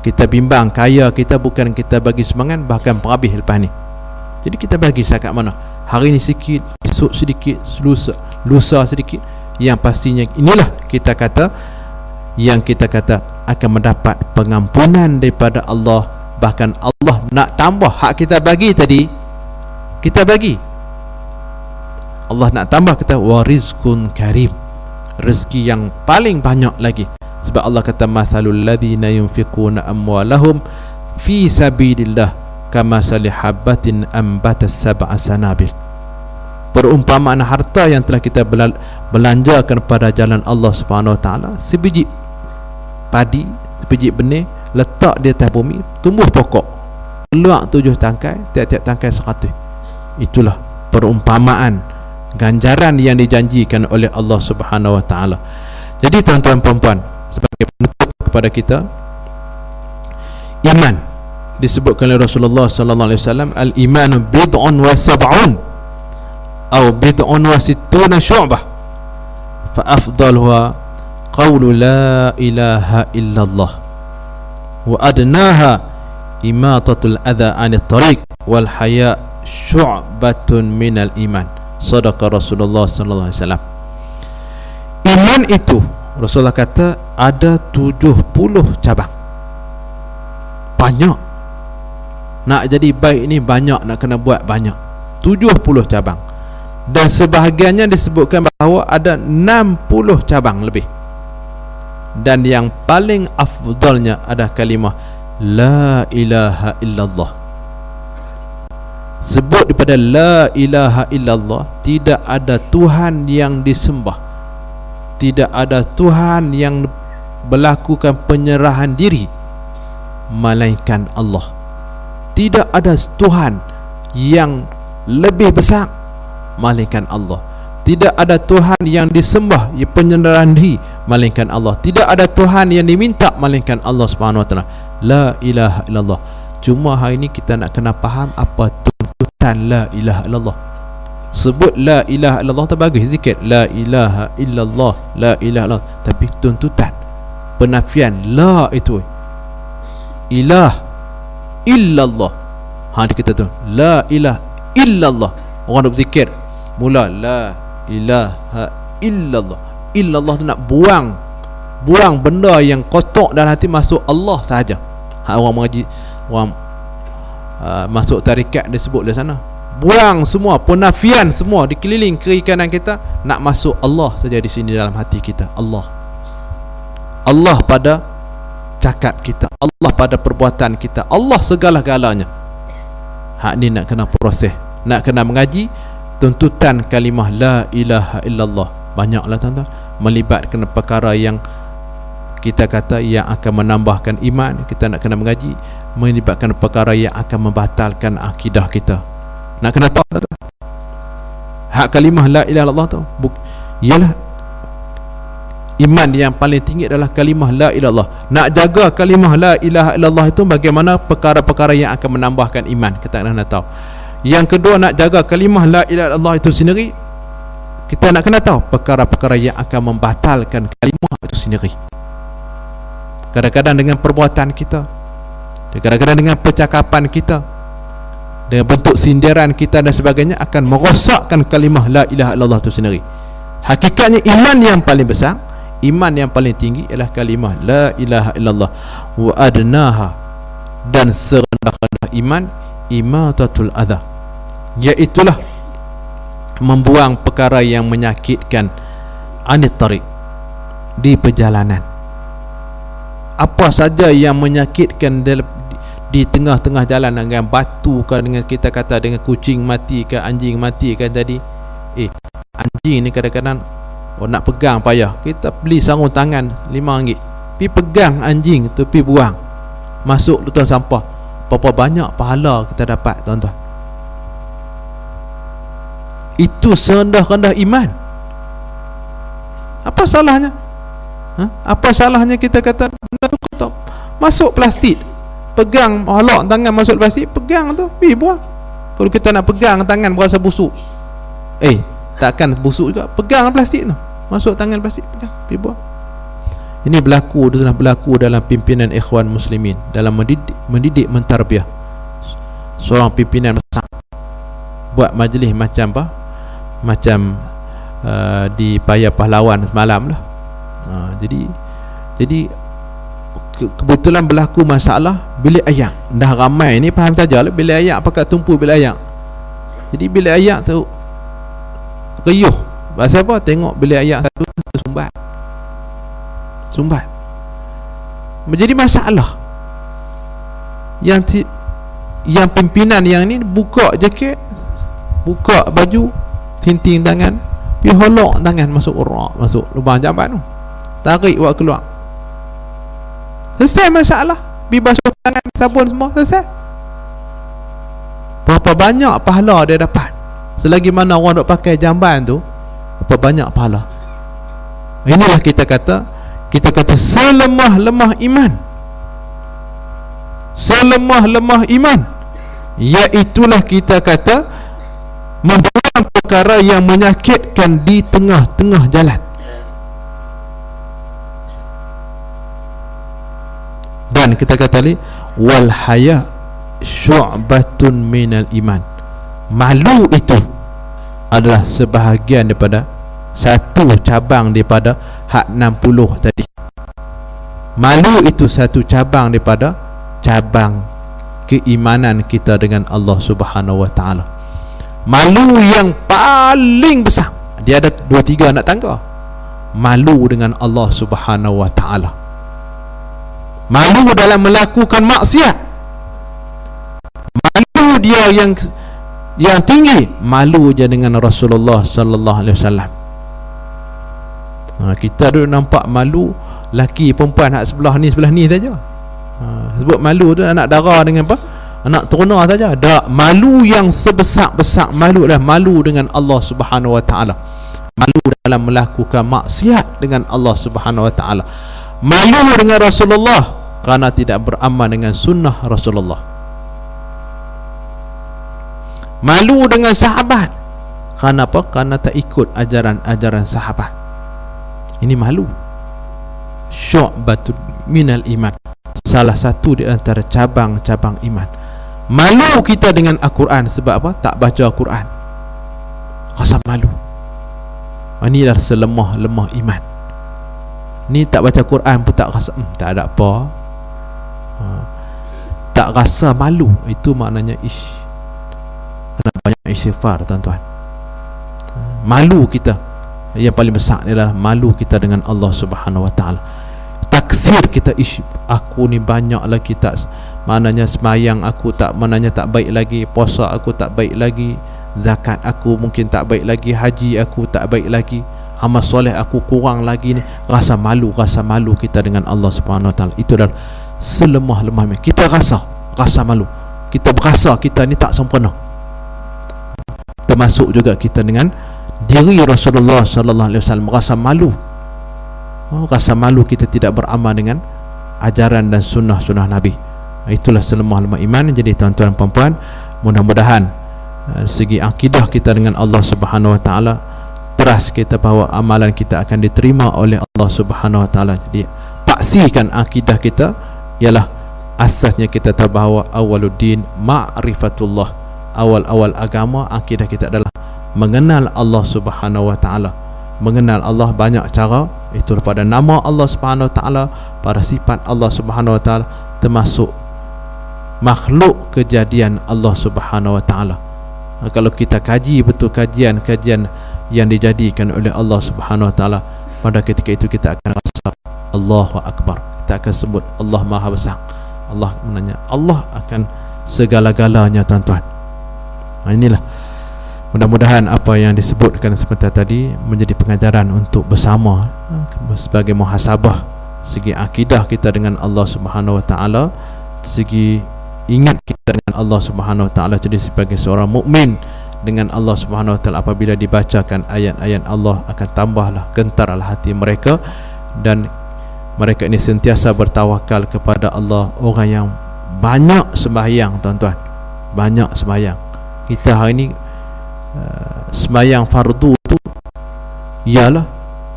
[SPEAKER 1] Kita bimbang kaya kita bukan kita bagi sumbangan, bahkan berhabis lepas ni. Jadi kita bagi setakat mana? Hari ni sikit, esok sedikit, lusa sedikit. yang pastinya inilah kita kata akan mendapat pengampunan daripada Allah. Bahkan Allah nak tambah hak kita bagi tadi, kita bagi. Allah nak tambah kata warizqun karim, rezeki yang paling banyak lagi. Sebab Allah kata mathalul ladzina yunfiquna amwalahum fi sabilillah kamathali habatin ambatas sab'a sanabil. Perumpamaan harta yang telah kita belanjakan pada jalan Allah Subhanahu Wa Taala, sebiji padi, sebiji benih letak di atas bumi, tumbuh pokok, keluar 7 tangkai, tiap-tiap tangkai 100. Itulah perumpamaan ganjaran yang dijanjikan oleh Allah Subhanahu Wa Taala. Jadi tuan-tuan puan-puan, sebagai penutup kepada kita, iman disebutkan oleh Rasulullah sallallahu alaihi wasallam, al-imanu bid'un wa sab'un atau bid'un wa sittuna syu'bah, fa afdaluha qawlu la ilaha illallah wa adnaha imatatul adha 'anit tariq wal haya syu'batun minal iman. Sadaqa Rasulullah sallallahu alaihi wasallam. Iman itu Rasulullah kata ada 70 cabang. Banyak. Nak jadi baik ni banyak, nak kena buat banyak. 70 cabang. Dan sebahagiannya disebutkan bahawa ada 60 cabang lebih. Dan yang paling afdalnya adalah kalimah la ilaha illallah. Sebut daripada la ilaha illallah, tidak ada Tuhan yang disembah, tidak ada Tuhan yang berlakukan penyerahan diri melainkan Allah. Tidak ada Tuhan yang lebih besar melainkan Allah. Tidak ada Tuhan yang disembah, penyerahan diri melainkan Allah. Tidak ada Tuhan yang diminta melainkan Allah Subhanahu Wa Taala. La ilaha illallah. Cuma hari ini kita nak kena faham apa tuntutan la ilaha illallah. Sebut la ilaha illallah tu bagus, zikir la ilaha illallah, la ilaha illallah. Tapi tuntutan penafian la itu ilah illallah. Ha kita tu la ilaha illallah. Orang duk zikir mula la ilaha illallah. Illallah tu nak buang benda yang kotor dalam hati, masuk Allah sahaja. Ha, orang mengaji, orang masuk tarikat dia sebut di sana, buang semua, penafian semua dikeliling kiri kanan kita, nak masuk Allah saja di sini dalam hati kita. Allah pada cakap kita, Allah pada perbuatan kita, Allah segala-galanya. Hak ni nak kena proses, nak kena mengaji tuntutan kalimah la ilaha illallah. Banyaklah tuan-tuan, melibatkan perkara yang kita kata yang akan menambahkan iman. Kita nak kena mengaji melibatkan perkara yang akan membatalkan akidah kita. Nak kena tahu tuan-tuan, hak kalimah la ilaha illallah tu ialah iman yang paling tinggi adalah kalimah la ilaha illallah. Nak jaga kalimah la ilaha illallah itu bagaimana perkara-perkara yang akan menambahkan iman, kita kena tahu. Yang kedua, nak jaga kalimah la ilaha illallah itu sendiri, kita nak kena tahu perkara-perkara yang akan membatalkan kalimah itu sendiri. Kadang-kadang dengan perbuatan kita, kadang-kadang dengan percakapan kita, dengan bentuk sindiran kita dan sebagainya, akan merosakkan kalimah la ilaha illallah itu sendiri. Hakikatnya iman yang paling besar, iman yang paling tinggi ialah kalimah la ilaha illallah wa adnaha, dan serendah-rendah iman imatatul adha, iaitulah membuang perkara yang menyakitkan anit tariq, di perjalanan. Apa saja yang menyakitkan di tengah-tengah jalan, dengan batu ke, dengan kita kata dengan kucing mati ke, anjing mati ke tadi. Anjing ni kadang-kadang nak pegang payah. Kita beli sarung tangan RM5, pi pegang anjing tu, pi buang masuk lutan sampah. Berapa banyak pahala kita dapat tuan-tuan. Itu serendah-rendah iman. Apa salahnya? Apa salahnya kita kata benda tu kotor, masuk plastik, pegang, halak tangan masuk plastik, pegang tu, pi buang. Kalau kita nak pegang tangan berasa busuk, takkan busuk juga, pegang plastik tu, masuk tangan plastik, pegang, pi buang. Ini berlaku dalam pimpinan ikhwan muslimin, dalam mendidik mentarbiah. Seorang pimpinan besar buat majlis macam apa? Macam di Paya Pahlawan semalam lah. Jadi kebetulan berlaku masalah bilik ayak. Dah ramai ni faham sajalah bilik ayak, pakat tumpu bilik ayak. Jadi bilik ayak tu riuh. Pasal apa? Tengok bilik ayak satu sumbat. Menjadi masalah. Yang pimpinan yang ni buka jaket, buka baju, sinting tangan, pergi holok tangan masuk lubang jamban tu, tarik buat keluar. Selesai masalah. Pergi basuh tangan, sabun semua, selesai. Berapa banyak pahala dia dapat. Selagi mana orang duk pakai jamban tu, berapa banyak pahala. Inilah kita kata selemah-lemah iman, selemah-lemah iman, iaitulah kita kata membuang perkara yang menyakitkan di tengah-tengah jalan. Dan kita kata ni wal haya syu'batun minal iman. Malu itu adalah sebahagian daripada satu cabang daripada hak 60 tadi. Malu itu satu cabang daripada cabang keimanan kita dengan Allah Subhanahu wa taala. Malu yang paling besar, dia ada 2-3 nak tangga. Malu dengan Allah Subhanahu wa taala. Malu dalam melakukan maksiat. Malu dia yang tinggi, malu je dengan Rasulullah sallallahu alaihi wasallam. Kita dulu nampak malu laki perempuan hak sebelah ni saja. Sebut malu tu anak dara dengan apa? Anak teruna saja. Tak, malu yang sebesar-besar malu lah, malu dengan Allah Subhanahu wa taala. Malu dalam melakukan maksiat dengan Allah Subhanahu wa taala. Malu dengan Rasulullah kerana tidak beramal dengan sunnah Rasulullah. Malu dengan sahabat kerana apa? Kerana tak ikut ajaran-ajaran sahabat. Ini malu. Syu'batun minal iman, salah satu di antara cabang-cabang iman. Malu kita dengan Al-Quran sebab apa? Tak baca Al-Quran, rasa malu. Inilah selemah-lemah iman. Ni tak baca Quran pun tak rasa tak ada apa, tak rasa malu. Itu maknanya kena banyak istighfar tuan-tuan. Malu kita yang paling besar adalah malu kita dengan Allah Subhanahu wa taala. Taksir kita, aku ni banyak lagi tak, maknanya semayang aku tak, maknanya tak baik lagi, puasa aku tak baik lagi, zakat aku mungkin tak baik lagi, haji aku tak baik lagi, amal soleh aku kurang lagi ni. Rasa malu kita dengan Allah Subhanahu wa taala. Itu adalah selemah-lemah. Kita rasa malu. Kita berasa kita ni tak sempurna. Termasuk juga kita dengan diri Rasulullah sallallahu alaihi wasallam, rasa malu. Rasa malu kita tidak beramal dengan ajaran dan sunnah Nabi. Itulah selemah-lemah iman. Jadi tuan-tuan dan puan-puan, mudah-mudahan segi akidah kita dengan Allah Subhanahu wa taala, trust kita bahawa amalan kita akan diterima oleh Allah Subhanahu wa taala. Jadi pastikan akidah kita ialah asasnya kita tahu bahawa awwaluddin ma'rifatullah. Awal-awal agama, akidah kita adalah mengenal Allah Subhanahu wa taala. Mengenal Allah banyak cara, itu pada nama Allah Subhanahu wa taala, pada sifat Allah Subhanahu wa taala, termasuk makhluk kejadian Allah Subhanahu wa taala. Kalau kita kaji betul kajian-kajian yang dijadikan oleh Allah Subhanahu wa taala, pada ketika itu kita akan rasa Allahu Akbar. Kita akan sebut Allah Maha Besar. Allah menanya, Allah akan segala-galanya tuan-tuan. Inilah mudah-mudahan apa yang disebutkan sebentar tadi menjadi pengajaran untuk bersama sebagai muhasabah segi akidah kita dengan Allah Subhanahu wa taala, segi ingat kita dengan Allah Subhanahu wa taala. Jadi sebagai seorang mukmin dengan Allah Subhanahu wa taala, apabila dibacakan ayat-ayat Allah, akan tambahlah gentarlah hati mereka, dan mereka ini sentiasa bertawakal kepada Allah. Orang yang banyak sembahyang tuan-tuan, banyak sembahyang. Kita hari ini sembahyang fardu tu ialah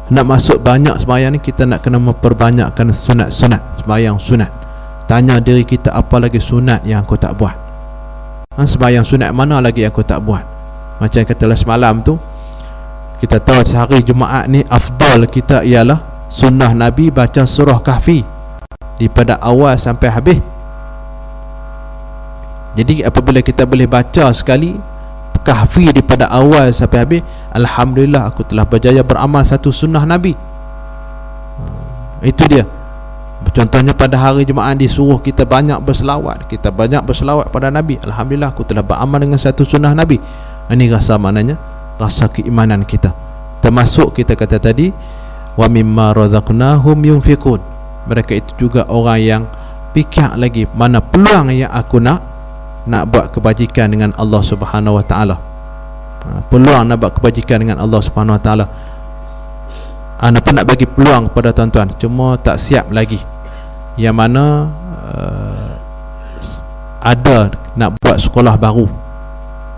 [SPEAKER 1] nak masuk banyak sembahyang ni, kita nak kena memperbanyakkan sunat-sunat, sembahyang sunat. Tanya diri kita, apa lagi sunat yang aku tak buat? Sembahyang sunat mana lagi yang aku tak buat? Macam katalah semalam tu, Kita tahu sehari Jumaat ni afdal kita ialah sunnah Nabi baca surah Kahfi daripada awal sampai habis. Jadi apabila kita boleh baca sekali Kahfi daripada awal sampai habis, alhamdulillah aku telah berjaya beramal satu sunnah Nabi. Itu dia. Contohnya pada hari Jumaat disuruh kita banyak berselawat, kita banyak berselawat pada Nabi. Alhamdulillah aku telah beramal dengan satu sunnah Nabi. Ini rasa maknanya rasa keimanan kita. Termasuk kita kata tadi, wa mimma razaqnahum yunfiqun. Mereka itu juga orang yang fikir lagi mana peluang yang aku nak buat kebajikan dengan Allah Subhanahu Wa Taala. Peluang nak buat kebajikan dengan Allah Subhanahu Wa Taala. Ana pun nak bagi peluang kepada tuan-tuan, cuma tak siap lagi. Yang mana ada nak buat sekolah baru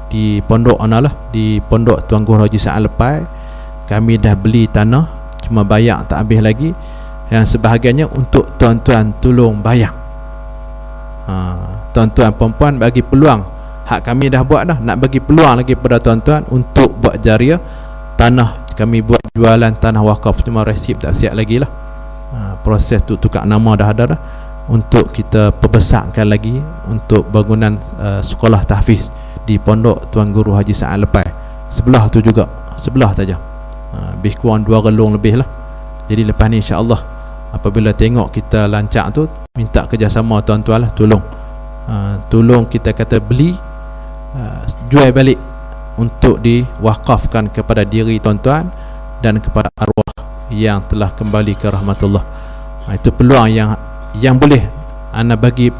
[SPEAKER 1] di pondok ana lah, di pondok Tuan Guru Haji Sa'ad Lepai. Kami dah beli tanah, cuma bayar tak habis lagi. Yang sebahagiannya untuk tuan-tuan tolong bayar. Tuan-tuan perempuan bagi peluang. Hak kami dah buat dah, nak bagi peluang lagi pada tuan-tuan untuk buat jariah tanah. Kami buat jualan tanah wakaf, cuma resip tak siap lagi lah. Proses tu tukar nama dah ada dah, untuk kita perbesarkan lagi untuk bangunan sekolah tahfiz di pondok Tuan Guru Haji Sa'ad Lepai. Sebelah tu juga, sebelah saja, lebih kurang 2 relung lebih lah. Jadi lepas ni insya-Allah apabila tengok kita lancar tu, minta kerjasama tuan-tuan lah, tolong kita kata beli, jual balik untuk diwakafkan kepada diri tuan-tuan dan kepada arwah yang telah kembali ke rahmatullah. Itu peluang yang boleh ana bagi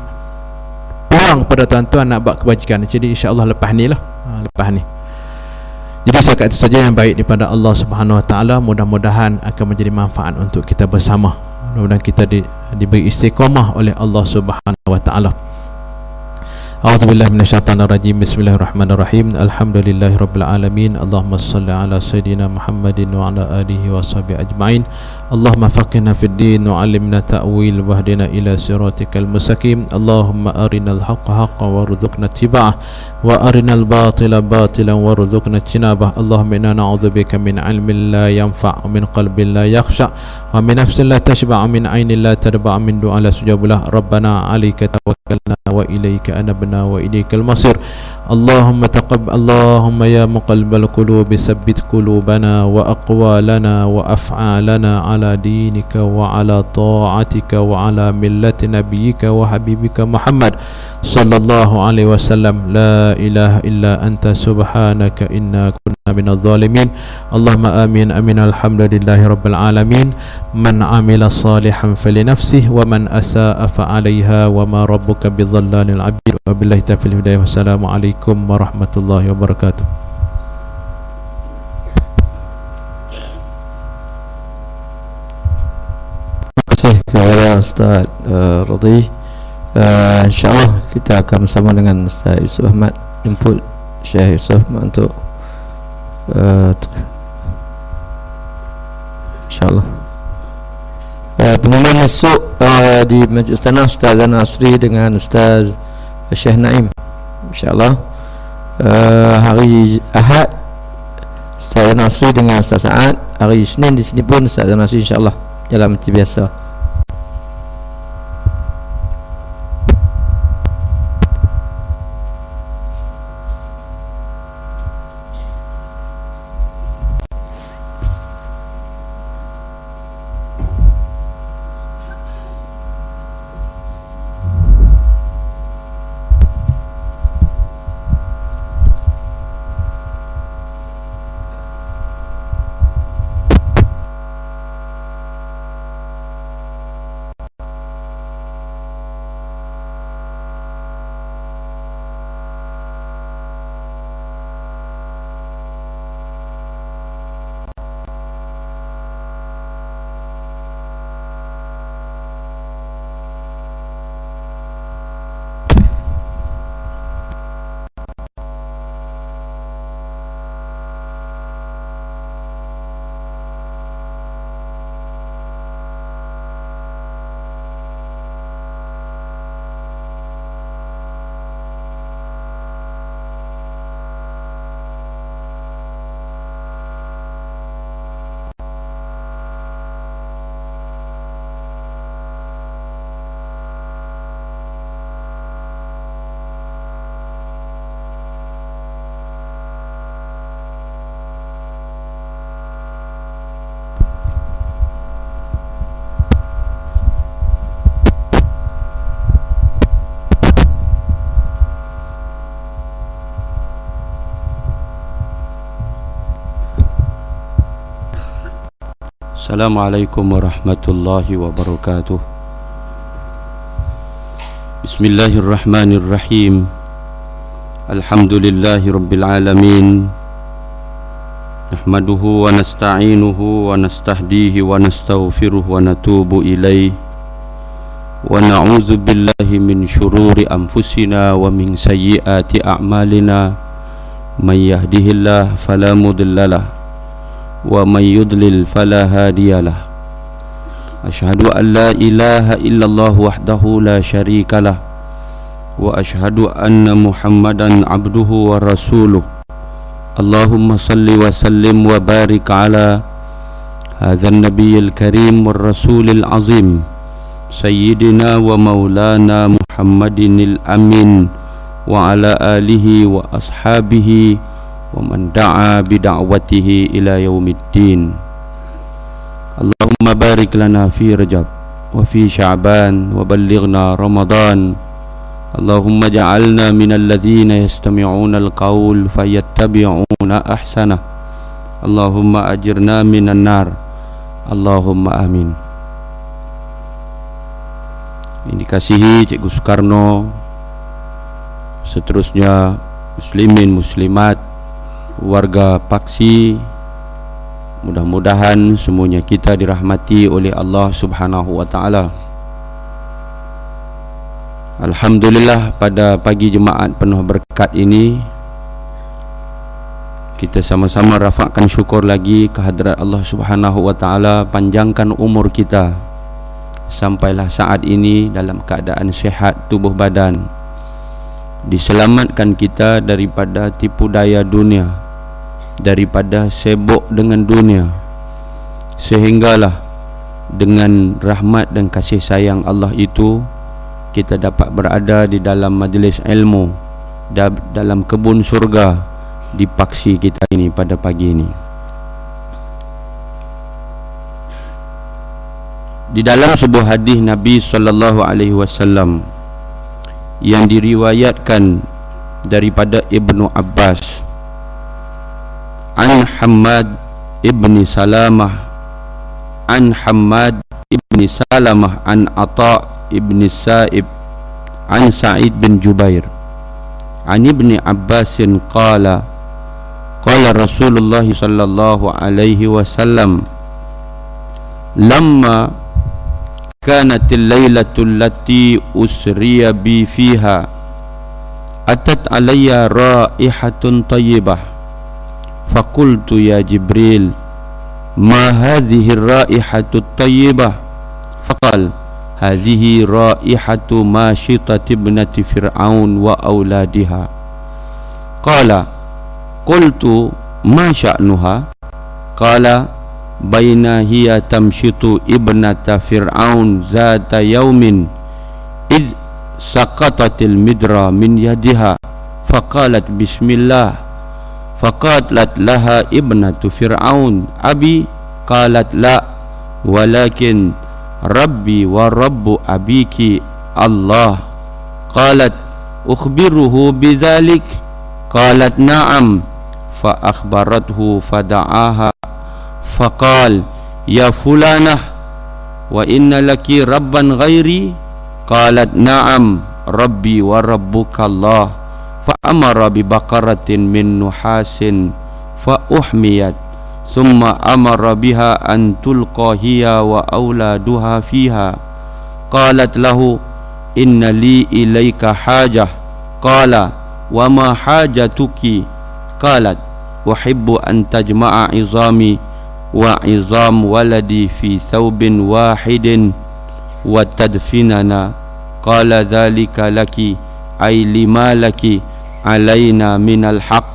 [SPEAKER 1] peluang pada tuan-tuan nak buat kebajikan. Jadi insya-Allah lepas ni lah, lepas ni. Jadi setakat itu saja yang baik daripada Allah Subhanahu Wa Taala. Mudah-mudahan akan menjadi manfaat untuk kita bersama. Mudah-mudahan kita diberi istiqamah oleh Allah Subhanahu Wa Taala. A'udzubillahi minasyaitonir rajim. Bismillahirrahmanirrahim. Alhamdulillahirabbil alamin. Allahumma shalli ala sayidina Muhammadin wa ala alihi washabihi ajmain. Allahumma faqihna fid din wa 'allimna ta'wil wahdina ila siratikal mustaqim. Allahumma arinal haqqa haqqan warzuqna ittiba'ah wa arinal batila batilan warzuqna ijtinabah. Allahumma inna na'udzubika min 'ilmin la yanfa' wa min qalbin la yakhsha wa min nafsin la tashba' wa min 'ainin la tadba' min du'a la sujabulah. Rabbana 'alaika tawakkalna wa ilaika anabna wa ilaikal masir. Allahumma taqabbal, Allahumma ya muqallibal qulubi sabbit qulubana wa aqwalana wa af'alana ala dinika wa ala ta'atika wa ala millati nabiyyika wa habibika Muhammad sallallahu alaihi wasallam. La ilaha illa anta subhanaka inna kunna minadh zalimin. Allahumma amin amin. Alhamdulillahi rabbil alamin. Man amila salihan falinafsihi wa man asaa fa 'alaiha wa ma rabbuka bidhallalil 'abid. Wa billahi taufiq hidayah. Wassalamu alaikum warahmatullahi wabarakatuh.
[SPEAKER 2] Terima kasih kepada Ustaz Radhi. InsyaAllah kita akan bersama dengan Ustaz Yusuf Ahmad, jemput Syekh Yusuf Ahmad untuk InsyaAllah pengumuman masuk di Majlis Tanah Ustaz Zainal Asri dengan Ustaz Syekh Naim. InsyaAllah hari Ahad Ustaz Zainal Asri dengan Ustaz Sa'ad. Hari Isnin di sini pun Ustaz Zainal Asri insyaAllah jalan macam biasa.
[SPEAKER 3] Assalamualaikum warahmatullahi wabarakatuh. Bismillahirrahmanirrahim. Alhamdulillahi rabbil alamin. Nahmaduhu wa nasta'inuhu wa nastahdihi wa nastaghfiruh wa natubu ilaih. Wa na'udzu billahi min syururi anfusina wa min sayyiati a'malina. May yahdihillahu fala mudhillalah wa may yudlil fala hadiyalah. Asyhadu an la ilaha illallah wahdahu la syarikalah wa asyhadu anna Muhammadan abduhu wa rasuluh. Allahumma salli wa sallim wa barik ala hadzal nabiyil karim war rasulil azim sayyidina wa maulana Muhammadinil amin wa ala alihi wa ashabihi wa man da'a bida'watihi ila yaumiddin. Allahumma barik lana fi Rajab wa fi Sya'ban wa ballighna Ramadan. Allahumma ja'alna minal ladzina yastami'una al-qaul fayattabi'una ahsanah. Allahumma ajirna minan nar. Allahumma amin. Ini dikasihi Cikgu Soekarno, seterusnya muslimin muslimat, warga Paksi, mudah-mudahan semuanya kita dirahmati oleh Allah Subhanahu wa taala. Alhamdulillah, pada pagi Jumaat penuh berkat ini kita sama-sama rafakkan syukur lagi kehadrat Allah Subhanahu wa taala, panjangkan umur kita sampailah saat ini dalam keadaan sihat tubuh badan, diselamatkan kita daripada tipu daya dunia, daripada sibuk dengan dunia, sehinggalah dengan rahmat dan kasih sayang Allah itu kita dapat berada di dalam majlis ilmu, dalam kebun surga di Paksi kita ini pada pagi ini. Di dalam sebuah hadis Nabi sallallahu alaihi wasallam yang diriwayatkan daripada Ibnu Abbas, an Hammad ibni Salamah, an Hammad ibni Salamah, an Ata ibni Sa'ib, an Sa'id bin Jubair, an Ibni Abbasin qala qala Rasulullah sallallahu alaihi wasallam, lamma kanatil lailatul lati usriya bi fiha atat alayya raihatun tayyibah faqultu ya Jibril ma hadhihi raihatu tayyibah faqal hadhihi raihatu mashitati ibnati fir'aun wa auladiha. Qala qultu ma sya'nuha? Qala baina hiya tamshitu ibnata fir'aun zata yaumin id saqatatil midra min yadiha faqalat bismillah faqalat laha ibnatu fir'aun abi qalat la walakin rabbi wa rabbu abiki Allah. Qalat ukhbiruhu bidzalik? Qalat na'am. Fa akhbarathu fada'aha faqal ya fulanah wa inna laki rabban ghairi? Qalat na'am rabbi wa rabbuka Allah. Fa amara bi baqaratin min nuhasin fa uhmiyat summa amara biha an tulqa hiya wa auladuha fiha. Qalat lahu inna li ilaika hajah. Qala wa ma hajatuki? Qalat uhibbu an tajma'a izami wa izam waladi fi thawbin wahidin wa tadfinana. Qala dhalika laki ay lima laki alaina minal haq.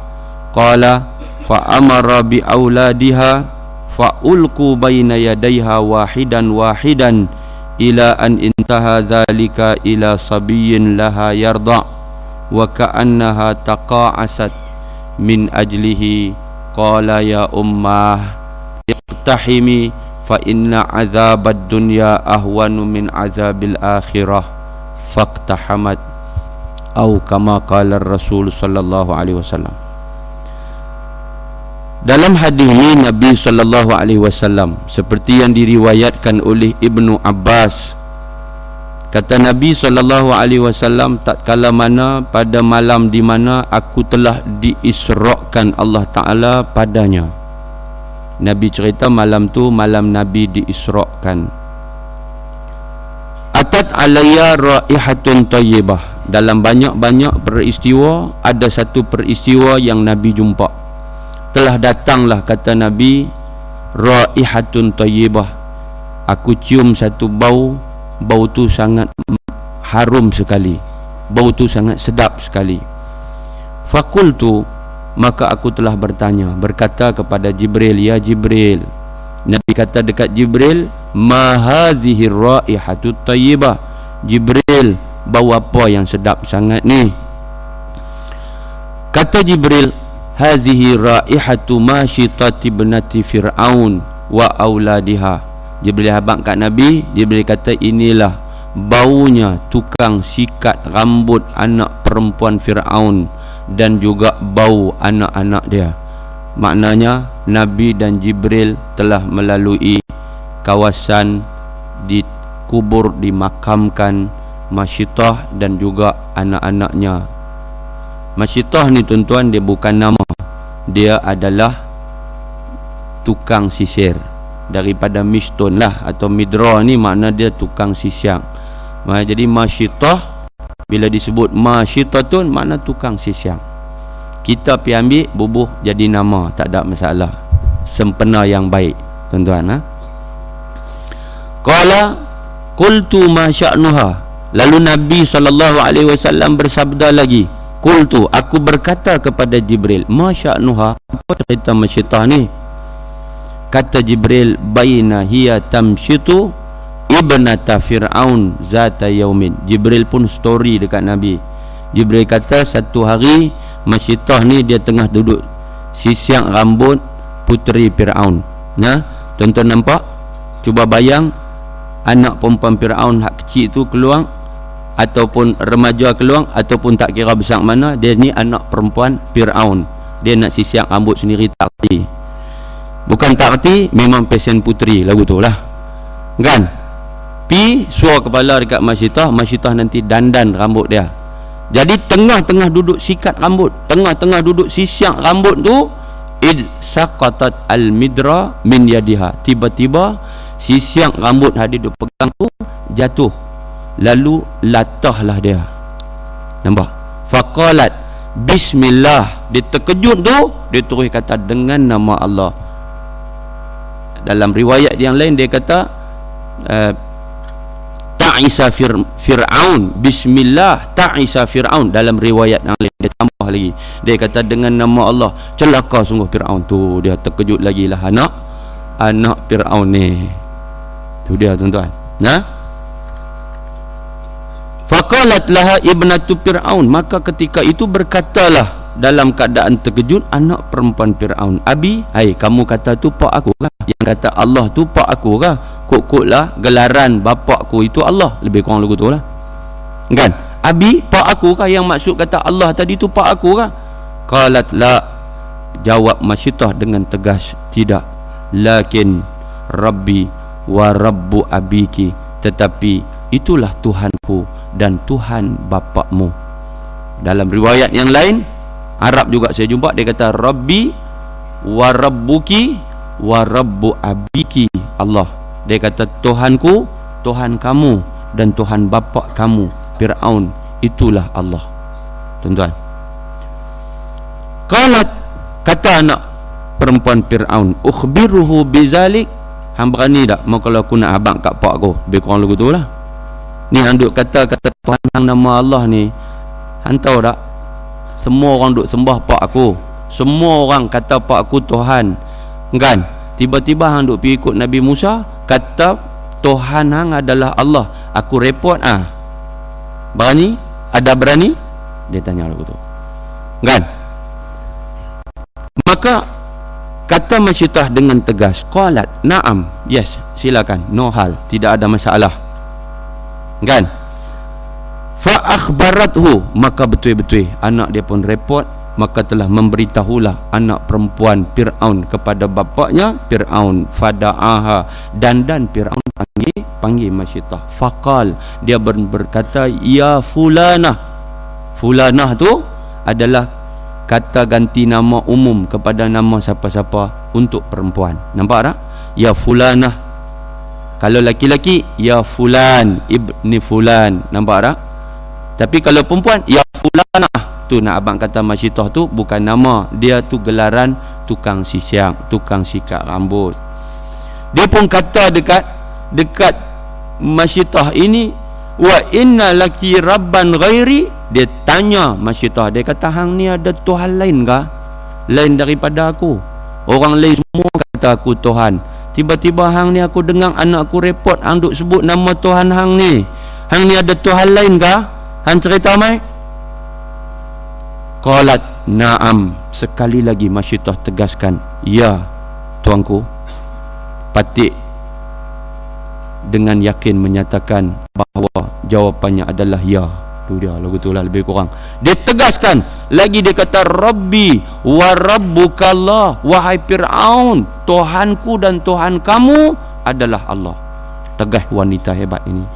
[SPEAKER 3] Qala fa amara bi auladiha fa ulqu baina yadayha wahidan wahidan ila an intaha dhalika ila sabiyyin laha yarda wa ka'annaha taqa'asat min ajlihi. Qala ya ummah iqtahimi fa inna azabad dunya ahwanu min azabil akhirah. Faqtahamat atau kama qala Rasul sallallahu alaihi wasallam. Dalam hadis ini Nabi SAW seperti yang diriwayatkan oleh Ibnu Abbas, kata Nabi SAW, tatkala mana pada malam di mana aku telah diisrakan Allah Ta'ala padanya. Nabi cerita malam tu malam Nabi diisrakan. Atat alayya raihatun tayyibah. Dalam banyak-banyak peristiwa, ada satu peristiwa yang Nabi jumpa. Telah datanglah, kata Nabi, raihatun tayyibah. Aku cium satu bau. Bau tu sangat harum sekali, bau tu sangat sedap sekali. Fakultu, maka aku telah berkata kepada Jibril, ya Jibril. Nabi kata dekat Jibril, ma hadhihi raihatut tayyibah. Jibril, bau apa yang sedap sangat ni? Kata Jibril, hadhihi raihatu masyitati ibnati Fir'aun wa auladiha. Jibril habaq kat Nabi. Jibril kata, inilah baunya tukang sikat rambut anak perempuan Fir'aun dan juga bau anak-anak dia. Maknanya Nabi dan Jibril telah melalui kawasan dikubur, dimakamkan Masyitah dan juga anak-anaknya. Masyitah ni tuan-tuan, dia bukan nama, dia adalah tukang sisir. Daripada miston lah, atau midra ni makna dia tukang sisiang. Jadi Masyitah, bila disebut Masyitatun, makna tukang sisiang. Kita pergi ambil, bubuh jadi nama, tak ada masalah. Sempena yang baik, tuan-tuan. Qala qultu ma sya'nuha. Lalu Nabi SAW bersabda lagi, qultu, aku berkata kepada Jibril, ma sya'nuha, apa cerita Masyitah ni? Kata Jibril, baina hiya tamshitu ibnata Fir'aun zata yaumin. Jibril pun story dekat Nabi. Jibril kata, satu hari Masyitah ni dia tengah duduk sisiang rambut puteri Fir'aun. Tuan-tuan nampak? Cuba bayang, anak perempuan Fir'aun hak kecil tu keluar, ataupun remaja keluar, ataupun tak kira besar mana, dia ni anak perempuan Fir'aun. Dia nak sisiang rambut sendiri, tak kerti. Bukan tak erti, memang pesen puteri lagu tu lah, kan? Pi suar kepala dekat Masyitah. Masyitah nanti dandan rambut dia. Jadi tengah-tengah duduk sikat rambut, tengah-tengah duduk sisiang rambut tu, id saqatat al-midra min yadiha. Tiba-tiba sisiang rambut hadir dia pegang tu jatuh, lalu latahlah dia. Nampak? Faqalat bismillah. Dia terkejut tu, dia terus kata dengan nama Allah. Dalam riwayat yang lain dia kata ta'isa Fir'aun, bismillah ta'isa Fir'aun. Dalam riwayat yang lain dia tambah lagi, dia kata dengan nama Allah, celaka sungguh Fir'aun. Tu dia terkejut lagi lah anak Fir'aun ni. Tu dia tuan-tuan. Faqalat laha ibnatu Fir'aun. Maka ketika itu berkatalah dalam keadaan terkejut anak perempuan Fir'aun, abi, hai, kamu kata tu pak aku kah? Yang kata Allah tu pak aku kah? Kok lah gelaran bapakku itu Allah, lebih kurang lagu tu lah, kan? Abi, pak aku kah? Yang maksud kata Allah tadi tu pak aku kah? Qalat la. Jawab Masyitah dengan tegas, tidak. Lakin Rabbi wa Rabbu abiki. Tetapi itulah Tuhanku dan Tuhan bapakmu. Dalam riwayat yang lain Arab juga saya jumpa, dia kata Rabbi wa Rabbuki wa Rabbu abiki Allah. Dia kata Tuhanku, Tuhan kamu, dan Tuhan bapak kamu Fir'aun, itulah Allah. Tuan-tuan, qalat, kata anak perempuan Fir'aun, ukhbiruhu bizalik. Hang berani tak mau kalau aku nak abang kat pak aku? Lebih kurang lagu tu lah. Ni hang duk kata Tuhan hang nama Allah ni, hang tahu tak? Semua orang duk sembah pak aku, semua orang kata pak aku Tuhan, kan? Tiba-tiba hang duk pergi ikut Nabi Musa, kata Tuhan hang adalah Allah. Aku report berani? Ada berani? Dia tanya lagu tu, kan? Maka kata Masyitah dengan tegas, qalat na'am, yes, silakan, no hal, tidak ada masalah, kan? Fa akhbarathu, maka betul-betul anak dia pun report maka telah memberitahulah anak perempuan Fir'aun kepada bapaknya Fir'aun, fada'aha, dan Fir'aun panggil Masyitah. Faqal, dia berkata, ya fulanah. Fulanah tu adalah kata ganti nama umum kepada nama siapa-siapa untuk perempuan. Nampak tak? Ya fulanah. Kalau laki-laki, ya fulan ibni fulan. Nampak tak? Tapi kalau perempuan, ya fulanah. Tu nak abang kata Masyitah tu bukan nama, dia tu gelaran tukang sisiang, tukang sikat rambut. Dia pun kata dekat Masyitah ini, wa inna laki rabban ghairi. Dia tanya Masyitah, dia kata, hang ni ada Tuhan lain kah? Lain daripada aku? Orang lain semua kata aku Tuhan. Tiba-tiba hang ni aku dengar anak aku report, hang duk sebut nama Tuhan hang ni. Hang ni ada Tuhan lain kah? Hang cerita mai? Qalat na'am. Sekali lagi Masyitah tegaskan, ya tuanku. Patik dengan yakin menyatakan bahawa jawapannya adalah ya. Tu dia lagu tu lah lebih kurang. Dia tegaskan lagi, dia kata, Rabbi wa rabbukallah, wahai Fir'aun, Tuhanku dan Tuhan kamu adalah Allah. Tegas wanita hebat ini.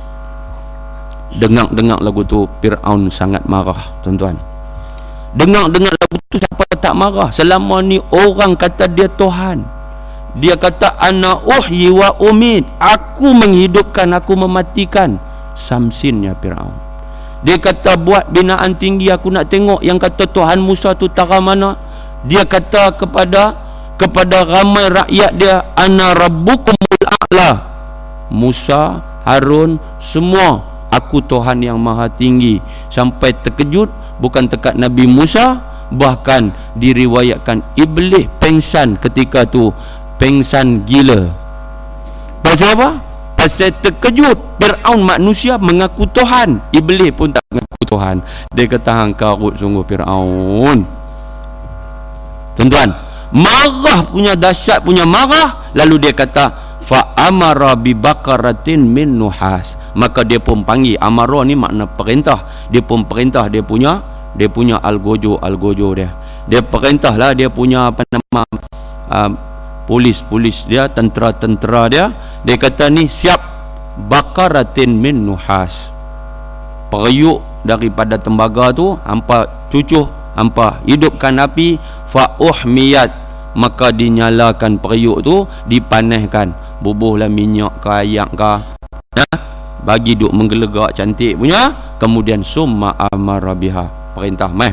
[SPEAKER 3] Dengar lagu tu Fir'aun sangat marah, tuan-tuan. Dengar lagu tu, siapa tak marah? Selama ni orang kata dia Tuhan. Dia kata, ana uhyi wa umid, aku menghidupkan, aku mematikan. Samsinnya Fir'aun. Dia kata, buat binaan tinggi, aku nak tengok yang kata Tuhan Musa tu tara mana. Dia kata kepada ramai rakyat dia, ana rabbukumul a'la. Musa, Harun, semua, aku Tuhan yang maha tinggi. Sampai terkejut, bukan dekat Nabi Musa, bahkan diriwayatkan iblis pengsan ketika tu, pengsan gila. Pasal apa? Pasal terkejut. Fir'aun manusia mengaku Tuhan, iblis pun tak mengaku Tuhan. Dia kata, hang karut sungguh Fir'aun. Tuan-tuan, marah punya, dahsyat punya marah. Lalu dia kata, fa amara bi baqaratin min nuhas. Maka dia pun panggil, amara ni makna perintah. Dia pun perintah dia punya algojo dia. Dia perintahlah dia punya apa nama polis dia, tentera dia. Dia kata ni, siap baqaratin min nuhas. Periuk daripada tembaga tu, hampa cucuh, hampa hidupkan api, fa uhmiyat, maka dinyalakan periuk tu, dipanaskan, bubuhlah minyak ke ayak ke, bagi duk menggelegak cantik punya. Kemudian summa amara biha, perintah meh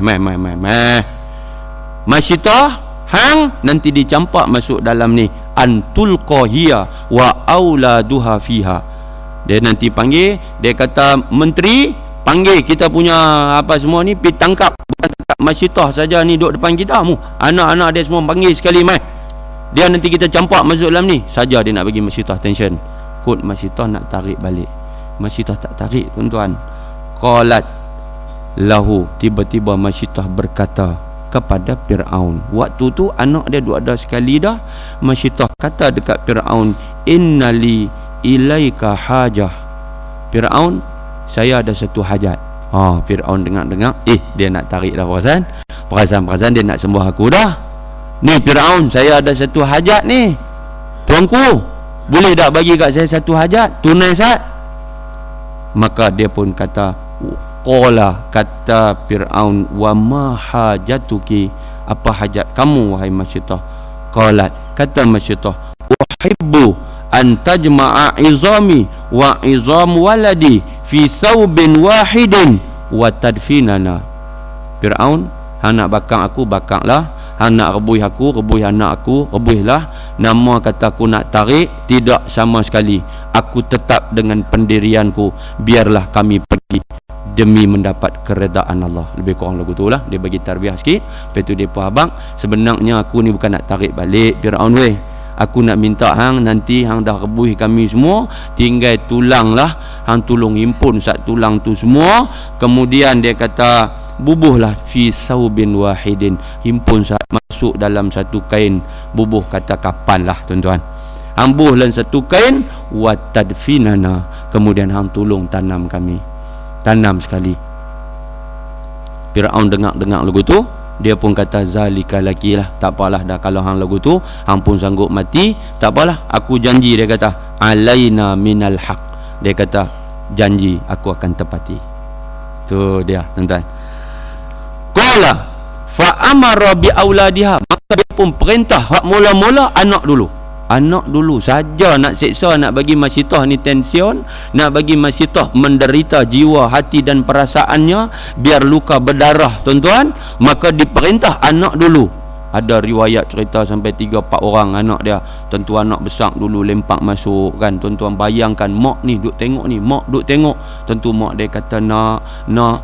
[SPEAKER 3] Masyitah, hang nanti dicampak masuk dalam ni, antul qahiyah wa auladuha fiha. Dia nanti panggil, dia kata, menteri, panggil kita punya apa semua ni, pergi tangkap. Bukan tangkap Masyitah saja ni duduk depan kita mu, anak-anak dia semua panggil sekali mai. Dia nanti kita campak masuk dalam ni. Saja dia nak bagi Masyitah tension. Kod Masyitah nak tarik balik. Masyitah tak tarik, tuan-tuan. Qalat lahu, tiba-tiba Masyitah berkata kepada Fir'aun. Waktu tu anak dia duk ada sekali dah. Masyitah kata dekat Fir'aun, innali ilaika hajah. Fir'aun, saya ada satu hajat. Fir'aun dengar-dengar, dia nak tarik dah perasaan dia nak sembah aku dah. Ni Fir'aun, saya ada satu hajat ni, tuanku, boleh tak bagi kat saya satu hajat, tunai sat? Maka dia pun kata, qala, kata Fir'aun, wa ma hajatuki, apa hajat kamu wahai Masyitah? Qalat, kata Masyitah, uhibbu an tajma'a izami wa izam waladi fi thawbin wahidin wa tadfinana. Fir'aun, hang nak bakang aku, bakanglah. Hang nak rebuih aku, rebuih anak aku, rebuihlah. Nama kata aku nak tarik, tidak sama sekali. Aku tetap dengan pendirianku, biarlah kami pergi demi mendapat keredaan Allah. Lebih kurang lagu tu lah. Dia bagi tarbiyah sikit. Lepas tu dia pun, abang, sebenarnya aku ni bukan nak tarik balik Fir'aun weh. Aku nak minta hang, nanti hang dah rebuih kami semua, tinggal tulang lah, hang tolong himpun sat tulang tu semua. Kemudian dia kata, bubuhlah fi saubin wahidin, himpun sat masuk dalam satu kain. Bubuh kata kapan lah, tuan-tuan. Hang buh dalam satu kain, wa tadfinana, kemudian hang tolong tanam kami. Tanam sekali. Fir'aun dengar lagu tu, Dia pun kata zalika laki lah, tak apalah dah, kalau hang lagu tu hang pun sanggup mati, tak apalah, aku janji, dia kata alaina minal haq, dia kata janji aku akan tepati. Tu dia tuan-tuan. Qala fa amara bi auladiha, maka dia pun perintah hak mula-mula anak dulu. Anak dulu saja nak seksa, nak bagi masyitah ni tension, nak bagi masyitah menderita jiwa, hati dan perasaannya, biar luka berdarah tuan-tuan, maka diperintah anak dulu. Ada riwayat cerita sampai 3-4 orang anak dia. Tentu anak besar dulu lempak masuk kan. Tuan-tuan bayangkan, mak ni duk tengok ni, mak duk tengok. Tentu mak dia kata nak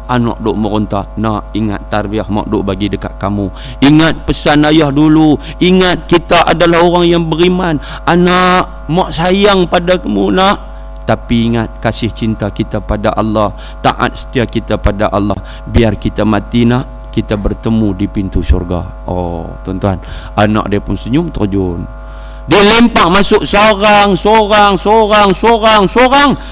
[SPEAKER 3] anak duk meronta. Nak ingat tarbiyah mak duk bagi dekat kamu. Ingat pesan ayah dulu. Ingat kita adalah orang yang beriman. Anak, mak sayang pada kamu nak. Tapi ingat kasih cinta kita pada Allah, taat setia kita pada Allah. Biar kita mati nak, kita bertemu di pintu syurga. Oh tuan-tuan, anak dia pun senyum terjun. Dia lempak masuk seorang.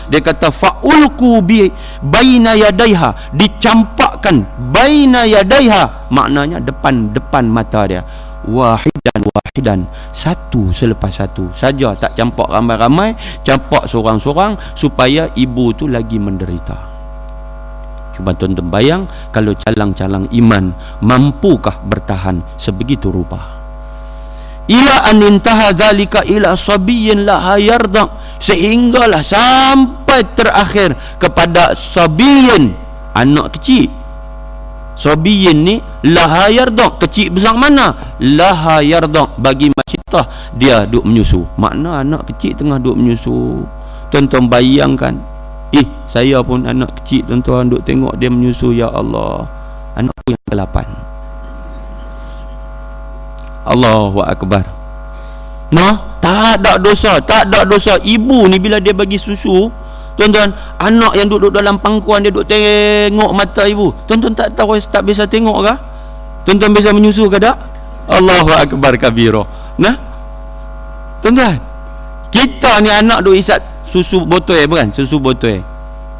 [SPEAKER 3] Dia kata faulku bi baina yadaiha, dicampakkan baina yadaiha, maknanya depan mata dia. Wahidan, satu selepas satu saja, tak campak ramai-ramai, campak seorang-seorang supaya ibu tu lagi menderita. Cuba tuan-tuan bayang, kalau calang-calang iman, mampukah bertahan sebegitu rupa? Ila an intaha dzalika ila sabiyyin la yarda, sehinggalah sampai terakhir kepada sabiyyin, anak kecil. Sabiyyin ni la yarda, kecil besar mana? La yarda, bagi masyitah dia duk menyusu. Makna anak kecil tengah duk menyusu. Tuan-tuan bayangkan, saya pun anak kecil tuan-tuan, duk tengok dia menyusu, ya Allah, anakku yang ke-8. Allahu Akbar. Tak ada dosa. Ibu ni bila dia bagi susu, tuan-tuan, anak yang duduk dalam pangkuan dia duk tengok mata ibu. Tuan-tuan tak tahu, tak biasa tengok kah? Tuan-tuan biasa menyusu ke tak? Allahu Akbar kabira. Tuan-tuan, kita ni anak duk isap susu botol bukan? Susu botol.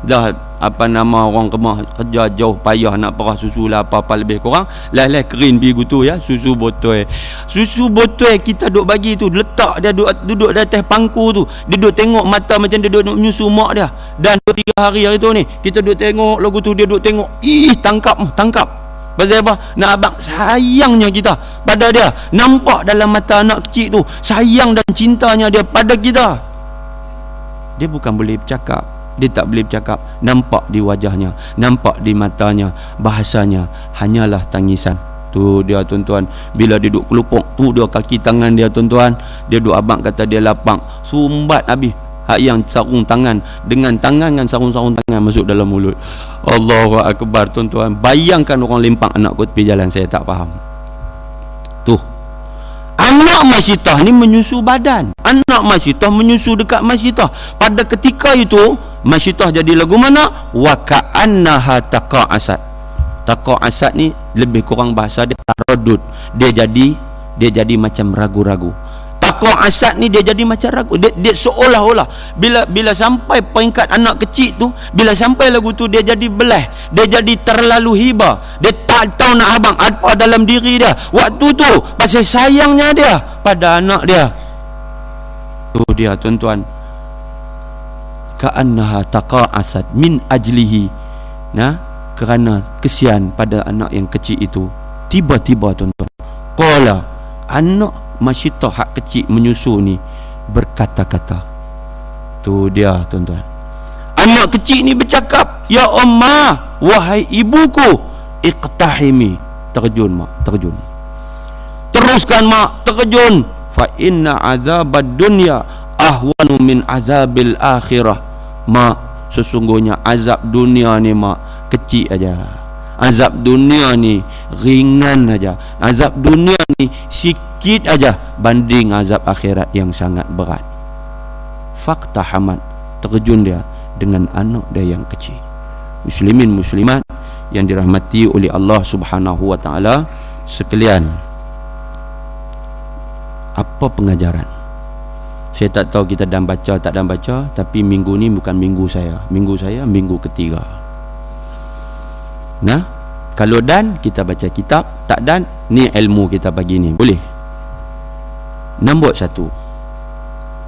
[SPEAKER 3] Dah orang kemah kerja jauh payah nak perah susu lah apa-apa lebih kurang, lah kering pergi tu ya, susu botol kita duk bagi tu, letak dia duduk di atas pangku tu, dia duk tengok mata macam dia duk menyusu mak dia. Dan 2-3 hari tu ni kita duk tengok lagu tu, dia duk tengok, tangkap. Pasal apa? Nak abang sayangnya kita pada dia, nampak dalam mata anak kecil tu sayang dan cintanya dia pada kita. Dia bukan boleh bercakap, dia tak boleh bercakap, nampak di wajahnya, nampak di matanya, bahasanya hanyalah tangisan. Tu dia tuan-tuan, bila dia duduk kelupuk tu dia kaki tangan dia tuan-tuan, dia duduk abang kata dia lapang, sumbat habis hak yang sarung tangan dengan sarung-sarung tangan masuk dalam mulut. Allahu Akbar tuan-tuan. Bayangkan orang lempak anak kot pergi jalan, saya tak faham. Tu anak masyitah ni menyusu badan, anak masyitah menyusu dekat masyitah. Pada ketika itu masyitah jadi lagu mana? Wa ka'annaha taqa'asat. Taqa'asat ni lebih kurang bahasa dia taradud. Dia jadi macam ragu-ragu. Taqa'asat ni dia jadi macam ragu. Dia seolah-olah bila sampai peringkat anak kecil tu, bila sampai lagu tu dia jadi belah, dia jadi terlalu hibah. Dia tak tahu nak abang apa dalam diri dia waktu tu, pasal sayangnya dia pada anak dia. Tu dia tuan-tuan, ka'annaha taqa'asat min ajlihi, kerana kesian pada anak yang kecil itu. Tiba-tiba tuan-tuan, qala, anak masyitah hak kecil menyusu ni berkata-kata. Tu dia tuan-tuan, anak kecil ni bercakap, ya Ummah, wahai ibuku, iqtahimi, terjun mak, terjun, teruskan mak, terjun. Fa inna azabad dunya ahwanu min azabil akhirah. Mak, sesungguhnya azab dunia ni mak kecil aja, azab dunia ni ringan aja, azab dunia ni sikit aja banding azab akhirat yang sangat berat. Fakta hamad, terjun dia dengan anak dia yang kecil. Muslimin muslimat yang dirahmati oleh Allah Subhanahu wa taala sekalian, apa pengajaran? Saya tak tahu kita dah baca tak dah baca, tapi minggu ni bukan minggu saya, minggu ketiga. Kalau dan, kita baca kitab. Tak dan, ni ilmu kita pagi ni. Boleh? Nombor satu,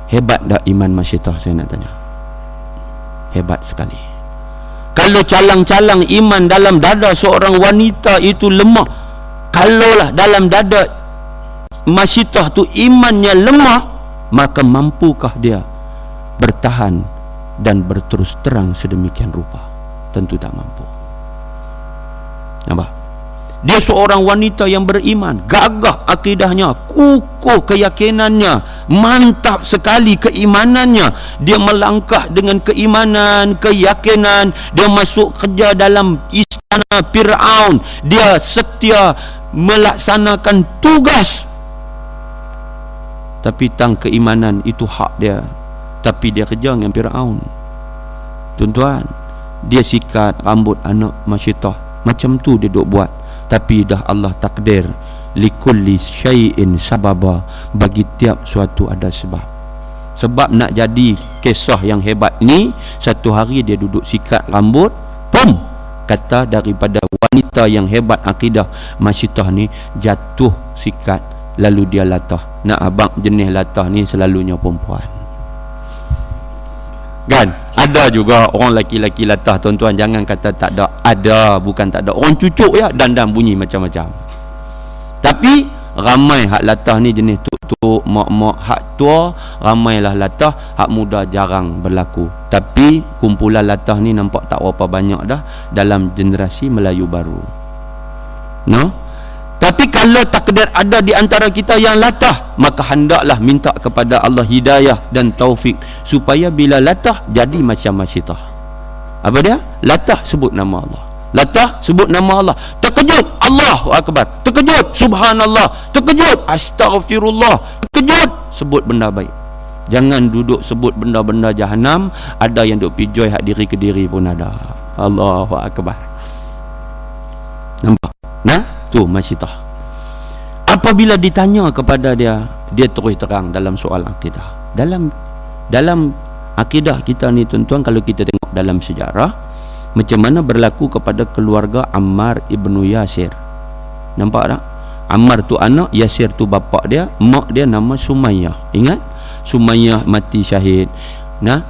[SPEAKER 3] hebat tak iman masyitah? Saya nak tanya. Hebat sekali. Kalau calang-calang iman dalam dada seorang wanita itu lemah, kalaulah dalam dada masyitah tu imannya lemah, maka mampukah dia bertahan dan berterus terang sedemikian rupa? Tentu tak mampu. Nampak? Dia seorang wanita yang beriman, gagah akidahnya, kukuh keyakinannya, mantap sekali keimanannya. Dia melangkah dengan keimanan, keyakinan. Dia masuk kerja dalam istana Fir'aun. Dia setia melaksanakan tugas. Tapi tang keimanan itu hak dia, tapi dia kerja dengan Fir'aun. Tuan-tuan, dia sikat rambut anak masyitah, macam tu dia duk buat. Tapi dah Allah takdir, likulli syai'in sababa, bagi tiap suatu ada sebab. Sebab nak jadi kisah yang hebat ni, satu hari dia duduk sikat rambut, pum, kata daripada wanita yang hebat akidah masyitah ni, jatuh sikat, lalu dia latah. Nak abang jenis latah ni selalunya perempuan, kan? Ada juga orang laki-laki latah, tuan-tuan, jangan kata tak ada. Ada, bukan tak ada. Orang cucuk ya, dan bunyi macam-macam. Tapi ramai hak latah ni jenis tuk-tuk, mak-mak, hak tua ramailah latah, hak muda jarang berlaku. Tapi kumpulan latah ni nampak tak berapa banyak dah dalam generasi Melayu baru. No? Tapi kalau takdir ada di antara kita yang latah, maka hendaklah minta kepada Allah hidayah dan taufik, supaya bila latah jadi macam masyitah. Apa dia? Latah sebut nama Allah. Latah sebut nama Allah. Terkejut, Allahu Akbar. Terkejut, subhanallah. Terkejut, astaghfirullah. Terkejut, sebut benda baik. Jangan duduk sebut benda-benda jahanam. Ada yang duk pijoi hak diri ke diri pun ada. Allahu Akbar. Nampak? Nah, tu masyitah. Apabila ditanya kepada dia, dia terus terang dalam soal akidah. Dalam akidah kita ni, tuan-tuan, kalau kita tengok dalam sejarah, macam mana berlaku kepada keluarga Ammar ibnu Yasir. Nampak tak? Ammar tu anak, Yasir tu bapa dia, mak dia nama Sumayyah. Ingat? Sumayyah mati syahid. Nah,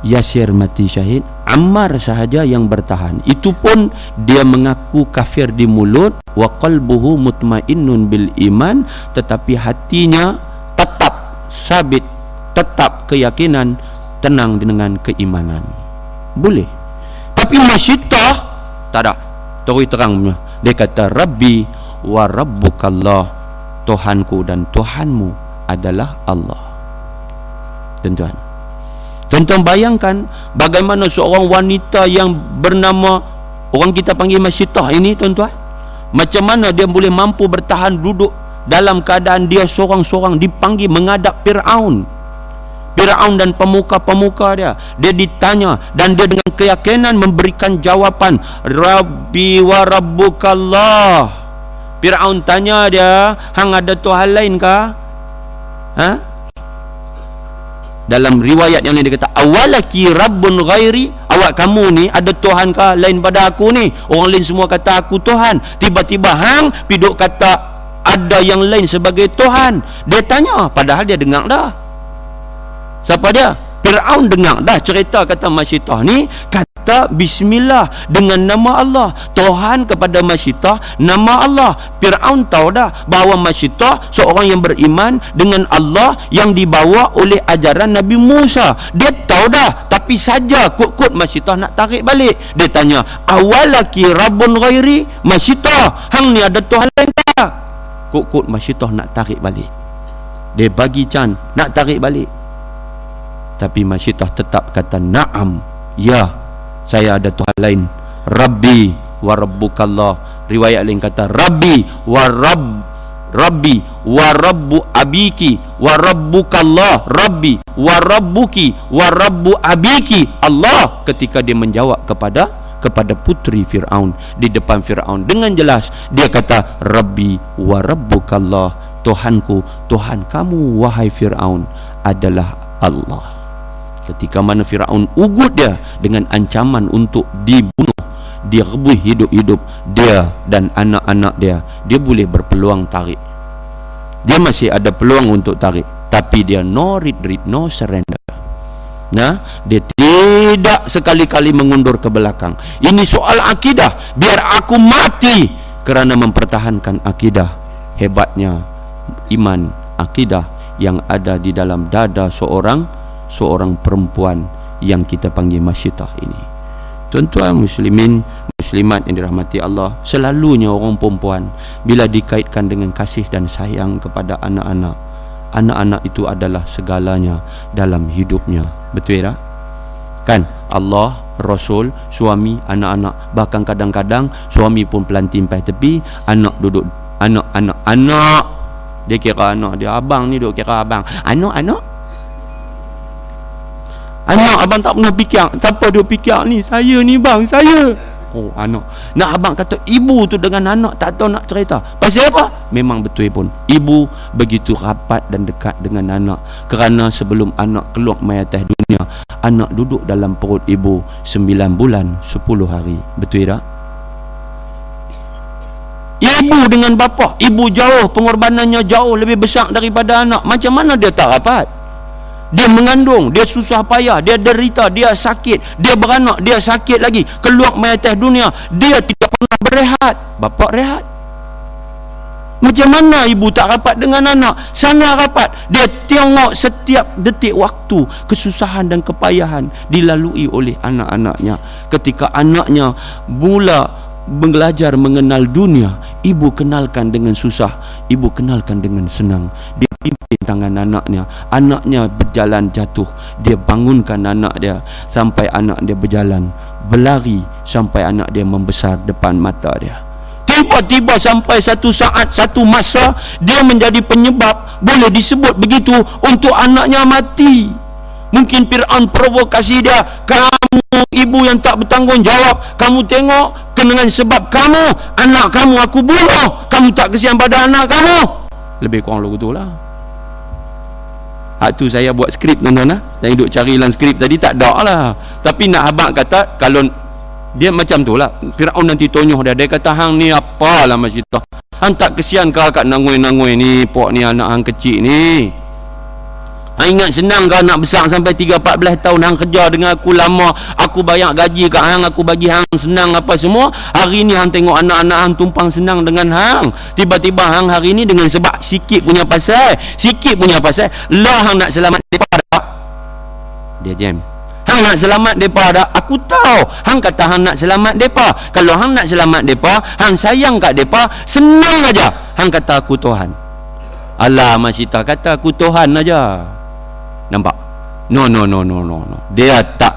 [SPEAKER 3] Yasir mati syahid, Ammar sahaja yang bertahan. Itu pun dia mengaku kafir di mulut, wa qalbuhu mutmainnun bil iman, tetapi hatinya tetap sabit, tetap keyakinan, tenang dengan keimanan. Boleh. Tapi masyitah tak ada. Terus terangnya dia kata, Rabbi wa rabbukallah, Tuhanku dan Tuhanmu adalah Allah. Tuan-tuan bayangkan bagaimana seorang wanita yang bernama, orang kita panggil masyitah ini, tuan-tuan, macam mana dia boleh mampu bertahan duduk dalam keadaan dia seorang-seorang dipanggil menghadap Fir'aun dan pemuka-pemuka dia. Dia ditanya dan dia dengan keyakinan memberikan jawapan, Rabbi wa rabbukallah. Fir'aun tanya dia, hang ada Tuhan lain kah? Dalam riwayat yang lain dia kata, awalaki rabbun ghairi, awak kamu ni ada Tuhan kah lain pada aku ni? Orang lain semua kata aku Tuhan, tiba-tiba hang piduk kata ada yang lain sebagai Tuhan. Dia tanya, padahal dia dengar dah. Siapa dia? Fir'aun dengar dah cerita kata masyitah ni, kata bismillah dengan nama Allah, Tuhan kepada masyitah nama Allah. Fir'aun tahu dah bahawa masyitah seorang yang beriman dengan Allah yang dibawa oleh ajaran Nabi Musa. Dia tahu dah, tapi saja kut-kut masyitah nak tarik balik. Dia tanya, awalaki rabbun ghairi, masyitah hang ni ada Tuhan lain tak? Kut-kut masyitah nak tarik balik. Dia bagi can nak tarik balik, tapi masyitah tetap kata, na'am, ya, saya ada Tuhan lain. Rabbi wa rabbukallah. Riwayat lain kata, Rabbi wa rabbu abiki wa rabbukallah. Rabbi wa rabbuki wa rabbu abiki Allah. Ketika dia menjawab kepada putri Fir'aun di depan Fir'aun dengan jelas, dia kata, Rabbi wa rabbukallah, Tuhanku, Tuhan kamu wahai Fir'aun adalah Allah. Ketika mana Fir'aun ugut dia dengan ancaman untuk dibunuh, dia rebus hidup-hidup dia dan anak-anak dia, dia boleh berpeluang tarik. Dia masih ada peluang untuk tarik, tapi dia no retreat, no surrender. Nah, dia tidak sekali-kali mengundur ke belakang. Ini soal akidah. Biar aku mati kerana mempertahankan akidah. Hebatnya iman, akidah yang ada di dalam dada seorang perempuan yang kita panggil Masyitah ini. Tuan-tuan muslimin, muslimat yang dirahmati Allah, selalunya orang perempuan bila dikaitkan dengan kasih dan sayang kepada anak-anak, anak-anak itu adalah segalanya dalam hidupnya. Betul tak? Kan? Allah, Rasul, suami, anak-anak. Bahkan kadang-kadang suami pun pelantimpai tepi, anak duduk, anak. Dia kira anak dia, abang ni duk kira abang. Anak abang tak pernah fikir. Siapa dia fikir ni? Saya ni bang, saya. Oh, anak. Nak abang kata ibu tu dengan anak tak tahu nak cerita. Pasal apa? Memang betul pun. Ibu begitu rapat dan dekat dengan anak. Kerana sebelum anak keluar mai atas dunia, anak duduk dalam perut ibu 9 bulan 10 hari. Betul tak? Ibu dengan bapa, ibu jauh, pengorbanannya jauh lebih besar daripada anak. Macam mana dia tak rapat? Dia mengandung, dia susah payah, dia derita, dia sakit, dia beranak, dia sakit lagi, keluar mai atas dunia, dia tidak pernah berehat. Bapa rehat. Macam mana ibu tak rapat dengan anak? Sangat rapat. Dia tengok setiap detik waktu kesusahan dan kepayahan dilalui oleh anak-anaknya. Ketika anaknya mula belajar mengenal dunia, ibu kenalkan dengan susah, ibu kenalkan dengan senang. Dia pimpin tangan anaknya berjalan jatuh, dia bangunkan anak dia sampai anak dia berjalan, berlari sampai anak dia membesar depan mata dia. Tiba-tiba sampai satu saat, satu masa, dia menjadi penyebab, boleh disebut begitu, untuk anaknya mati. Mungkin Fir'aun provokasi dia, kamu ibu yang tak bertanggungjawab, kamu tengok dengan sebab kamu, anak kamu aku bunuh, kamu tak kesian pada anak kamu. Lebih kurang begitu lah. Hak tu saya buat skrip tuan-tuan lah. Saya duduk cari dalam skrip tadi tak ada lah. Tapi nak abang kata, kalau dia macam tu lah, Fir'aun nanti tonyoh dia, dia kata hang ni apalah Masyitah, hang tak kesian ke kat nangoi-nangoi ni, pok ni anak hang kecil ni. Hang ingat senang ke anak besar sampai 3-14 tahun hang kerja dengan aku lama, aku bayar gaji kat hang, aku bagi hang senang apa semua. Hari ni hang tengok anak-anak hang tumpang senang dengan hang. Tiba-tiba hang hari ni dengan sebab sikit punya pasal lah hang nak selamat depa dak. Dia jam. Hang nak selamat depa dak? Aku tahu. Hang kata hang nak selamat depa. Kalau hang nak selamat depa, hang sayang kat depa, senang aja. Hang kata aku Tuhan. Alah Masyitah kata aku Tuhan aja. Nampak? No. Dia tak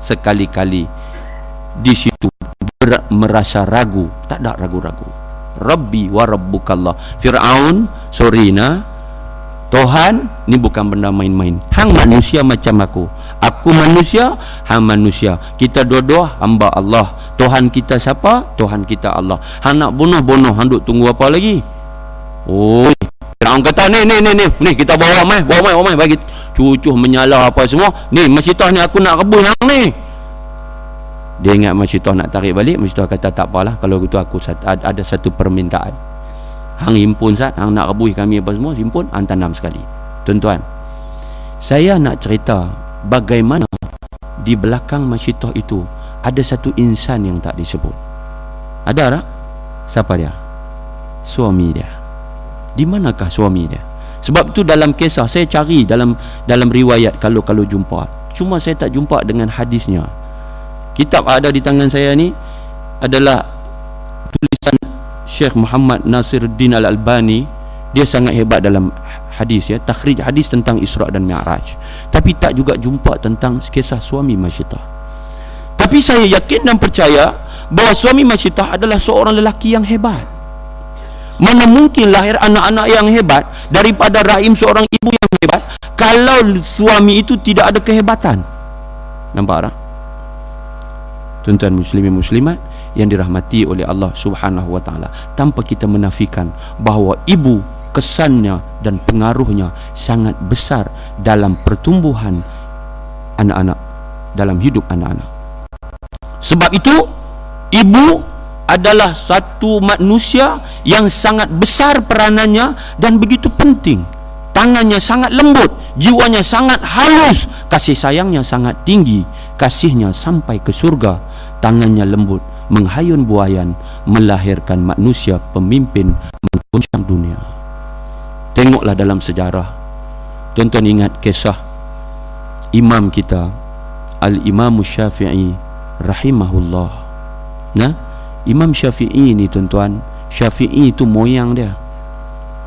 [SPEAKER 3] sekali-kali di situ merasa ragu. Tak ada ragu-ragu. Rabbi wa rabbukallah. Fir'aun, sorina, Tuhan ni bukan benda main-main. Hang manusia macam aku. Aku manusia, hang manusia. Kita dua-dua hamba Allah. Tuhan kita siapa? Tuhan kita Allah. Hang nak bunuh, hang duk tunggu apa lagi? Oh, Fir'aun kata ni kita bawa mai bagi cucuh menyala apa semua. Ni Masyitah ni aku nak rebus hang ni. Dia ingat Masyitah nak tarik balik. Masyitah kata tak apalah, kalau gitu aku ada satu permintaan. Hang himpun sat, hang nak rebus kami apa semua, himpun, hang tanam sekali. Tuan-tuan, saya nak cerita bagaimana di belakang Masyitah itu ada satu insan yang tak disebut. Ada tak? Siapa dia? Suami dia. Di manakah suami dia? Sebab tu dalam kisah saya cari dalam riwayat kalau jumpa. Cuma saya tak jumpa dengan hadisnya. Kitab ada di tangan saya ni adalah tulisan Syekh Muhammad Nasiruddin Al-Albani. Dia sangat hebat dalam hadis ya, takhrij hadis tentang Isra' dan Mi'raj. Tapi tak juga jumpa tentang kisah suami Masyitah. Tapi saya yakin dan percaya bahawa suami Masyitah adalah seorang lelaki yang hebat. Mana mungkin lahir anak-anak yang hebat daripada rahim seorang ibu yang hebat kalau suami itu tidak ada kehebatan. Nampak tak? Tuan-tuan muslimin muslimat yang dirahmati oleh Allah Subhanahu wa taala, tanpa kita menafikan bahawa ibu kesannya dan pengaruhnya sangat besar dalam pertumbuhan anak-anak, dalam hidup anak-anak. Sebab itu ibu adalah satu manusia yang sangat besar peranannya dan begitu penting. Tangannya sangat lembut, jiwanya sangat halus, kasih sayangnya sangat tinggi, kasihnya sampai ke surga. Tangannya lembut, menghayun buayan, melahirkan manusia pemimpin mengguncang dunia. Tengoklah dalam sejarah. Tuan-tuan ingat kisah imam kita Al-Imam Syafi'i rahimahullah. Nah, Imam Syafi'i ni tuan-tuan, Syafi'i itu moyang dia.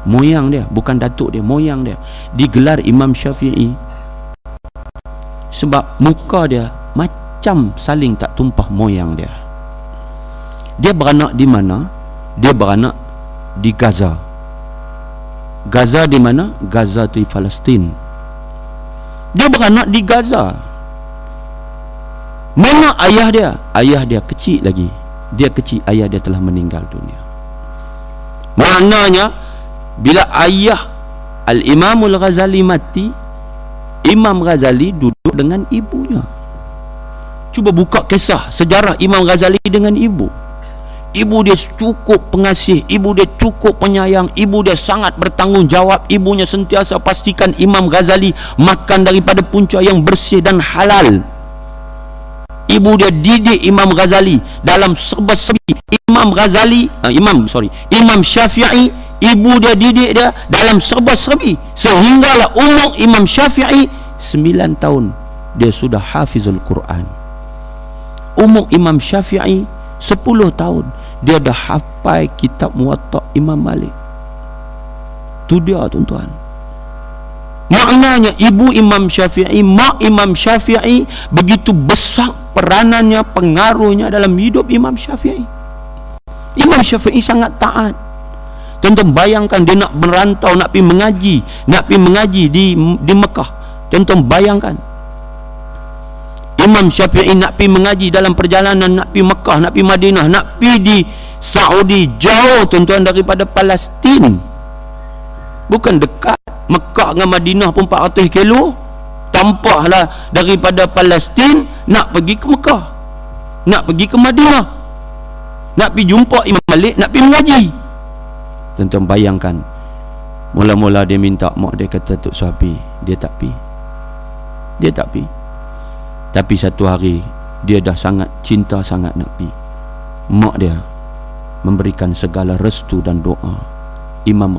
[SPEAKER 3] Moyang dia, bukan datuk dia, moyang dia. Digelar Imam Syafi'i sebab muka dia macam saling tak tumpah moyang dia. Dia beranak di mana? Dia beranak di Gaza. Gaza di mana? Gaza di Palestin. Dia beranak di Gaza. Mana ayah dia? Ayah dia kecil lagi. Dia kecil, ayah dia telah meninggal dunia. Maknanya bila ayah Al-Imamul Ghazali mati, Imam Ghazali duduk dengan ibunya. Cuba buka kisah sejarah Imam Ghazali dengan ibu. Ibu dia cukup pengasih, ibu dia cukup penyayang, ibu dia sangat bertanggungjawab. Ibunya sentiasa pastikan Imam Ghazali makan daripada punca yang bersih dan halal. Ibu dia didik Imam Ghazali dalam serba-serbi. Imam Syafi'i, ibu dia didik dia dalam serba-serbi, sehinggalah umur Imam Syafi'i 9 tahun dia sudah hafizul Quran. Umur Imam Syafi'i 10 tahun dia dah hafal kitab Muwatta Imam Malik. Tu dia tuan-tuan. Maknanya ibu Imam Syafi'i, mak Imam Syafi'i begitu besar peranannya, pengaruhnya dalam hidup Imam Syafi'i. Imam Syafi'i sangat taat. Tuan-tuan bayangkan dia nak merantau, nak pergi mengaji di Mekah. Tuan-tuan bayangkan Imam Syafi'i nak pergi mengaji dalam perjalanan, nak pergi Mekah, nak pergi Madinah, nak pergi di Saudi, jauh tuan-tuan daripada Palestin. Bukan dekat. Mekah dengan Madinah pun 400 kilo. Tampaklah daripada Palestin nak pergi ke Mekah, nak pergi ke Madinah, nak pergi jumpa Imam Malik, nak pergi mengaji. Tuan-tuan bayangkan, mula-mula dia minta, mak dia kata Tok Suhapi, dia tak pi. Tapi satu hari dia dah sangat cinta sangat nak pi. Mak dia memberikan segala restu dan doa. Imam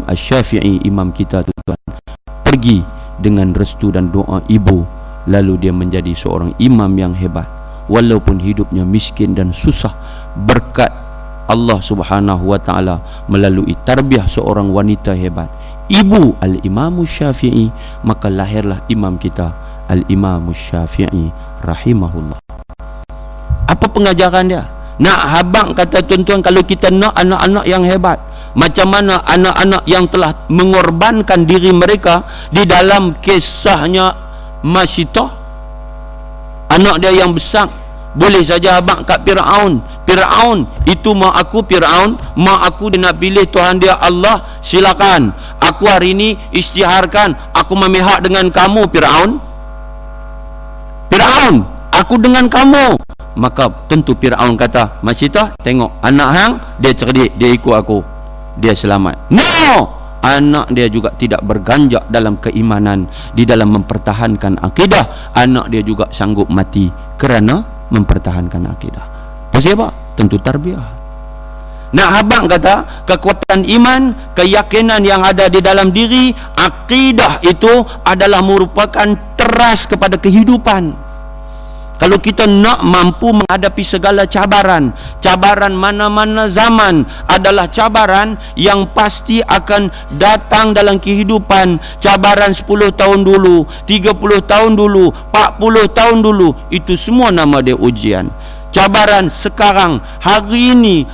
[SPEAKER 3] Asy-Syafi'i, imam kita tuan, pergi dengan restu dan doa ibu, lalu dia menjadi seorang imam yang hebat walaupun hidupnya miskin dan susah, berkat Allah Subhanahu wa taala melalui tarbiyah seorang wanita hebat, ibu Al-Imam Syafi'i, maka lahirlah imam kita Al-Imam Syafi'i rahimahullah. Apa pengajaran dia? Nak habang kata tuan-tuan, kalau kita nak anak-anak yang hebat, macam mana anak-anak yang telah mengorbankan diri mereka di dalam kisahnya Masyitah, anak dia yang besar. Boleh saja abang kat Fir'aun itu mak aku, Fir'aun mak aku, dia nak pilih Tuhan dia Allah, silakan aku hari ini isytiharkan aku memihak dengan kamu Fir'aun, aku dengan kamu. Maka tentu Fir'aun kata, Masyitah, tengok anak hang dia cerdik, dia ikut aku, dia selamat. No, anak dia juga tidak berganjak dalam keimanan, di dalam mempertahankan akidah. Anak dia juga sanggup mati kerana mempertahankan akidah. Pasal apa? Tentu tarbiyah. Nak habang kata, kekuatan iman, keyakinan yang ada di dalam diri, akidah itu adalah merupakan teras kepada kehidupan. Kalau kita nak mampu menghadapi segala cabaran mana-mana zaman adalah cabaran yang pasti akan datang dalam kehidupan. Cabaran 10 tahun dulu, 30 tahun dulu, 40 tahun dulu, itu semua nama dia ujian. Cabaran sekarang, hari ini,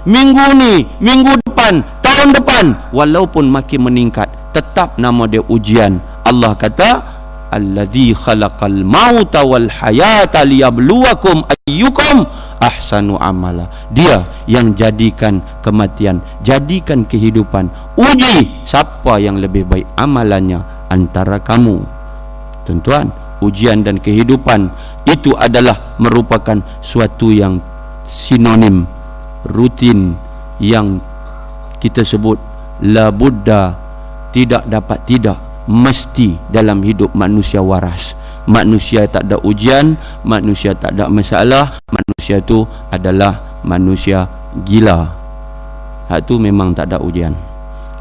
[SPEAKER 3] minggu depan, tahun depan, walaupun makin meningkat, tetap nama dia ujian. Allah kata, Allazi khalaqal mauta wal hayata liyabluwakum ayyukum ahsanu amala. Dia yang jadikan kematian, jadikan kehidupan, uji siapa yang lebih baik amalannya antara kamu. Tuan-tuan, ujian dan kehidupan itu adalah merupakan suatu yang sinonim, rutin, yang kita sebut la budda, tidak dapat tidak, mesti dalam hidup manusia waras. Manusia tak ada ujian, manusia tak ada masalah, manusia itu adalah manusia gila. Hak tu memang tak ada ujian.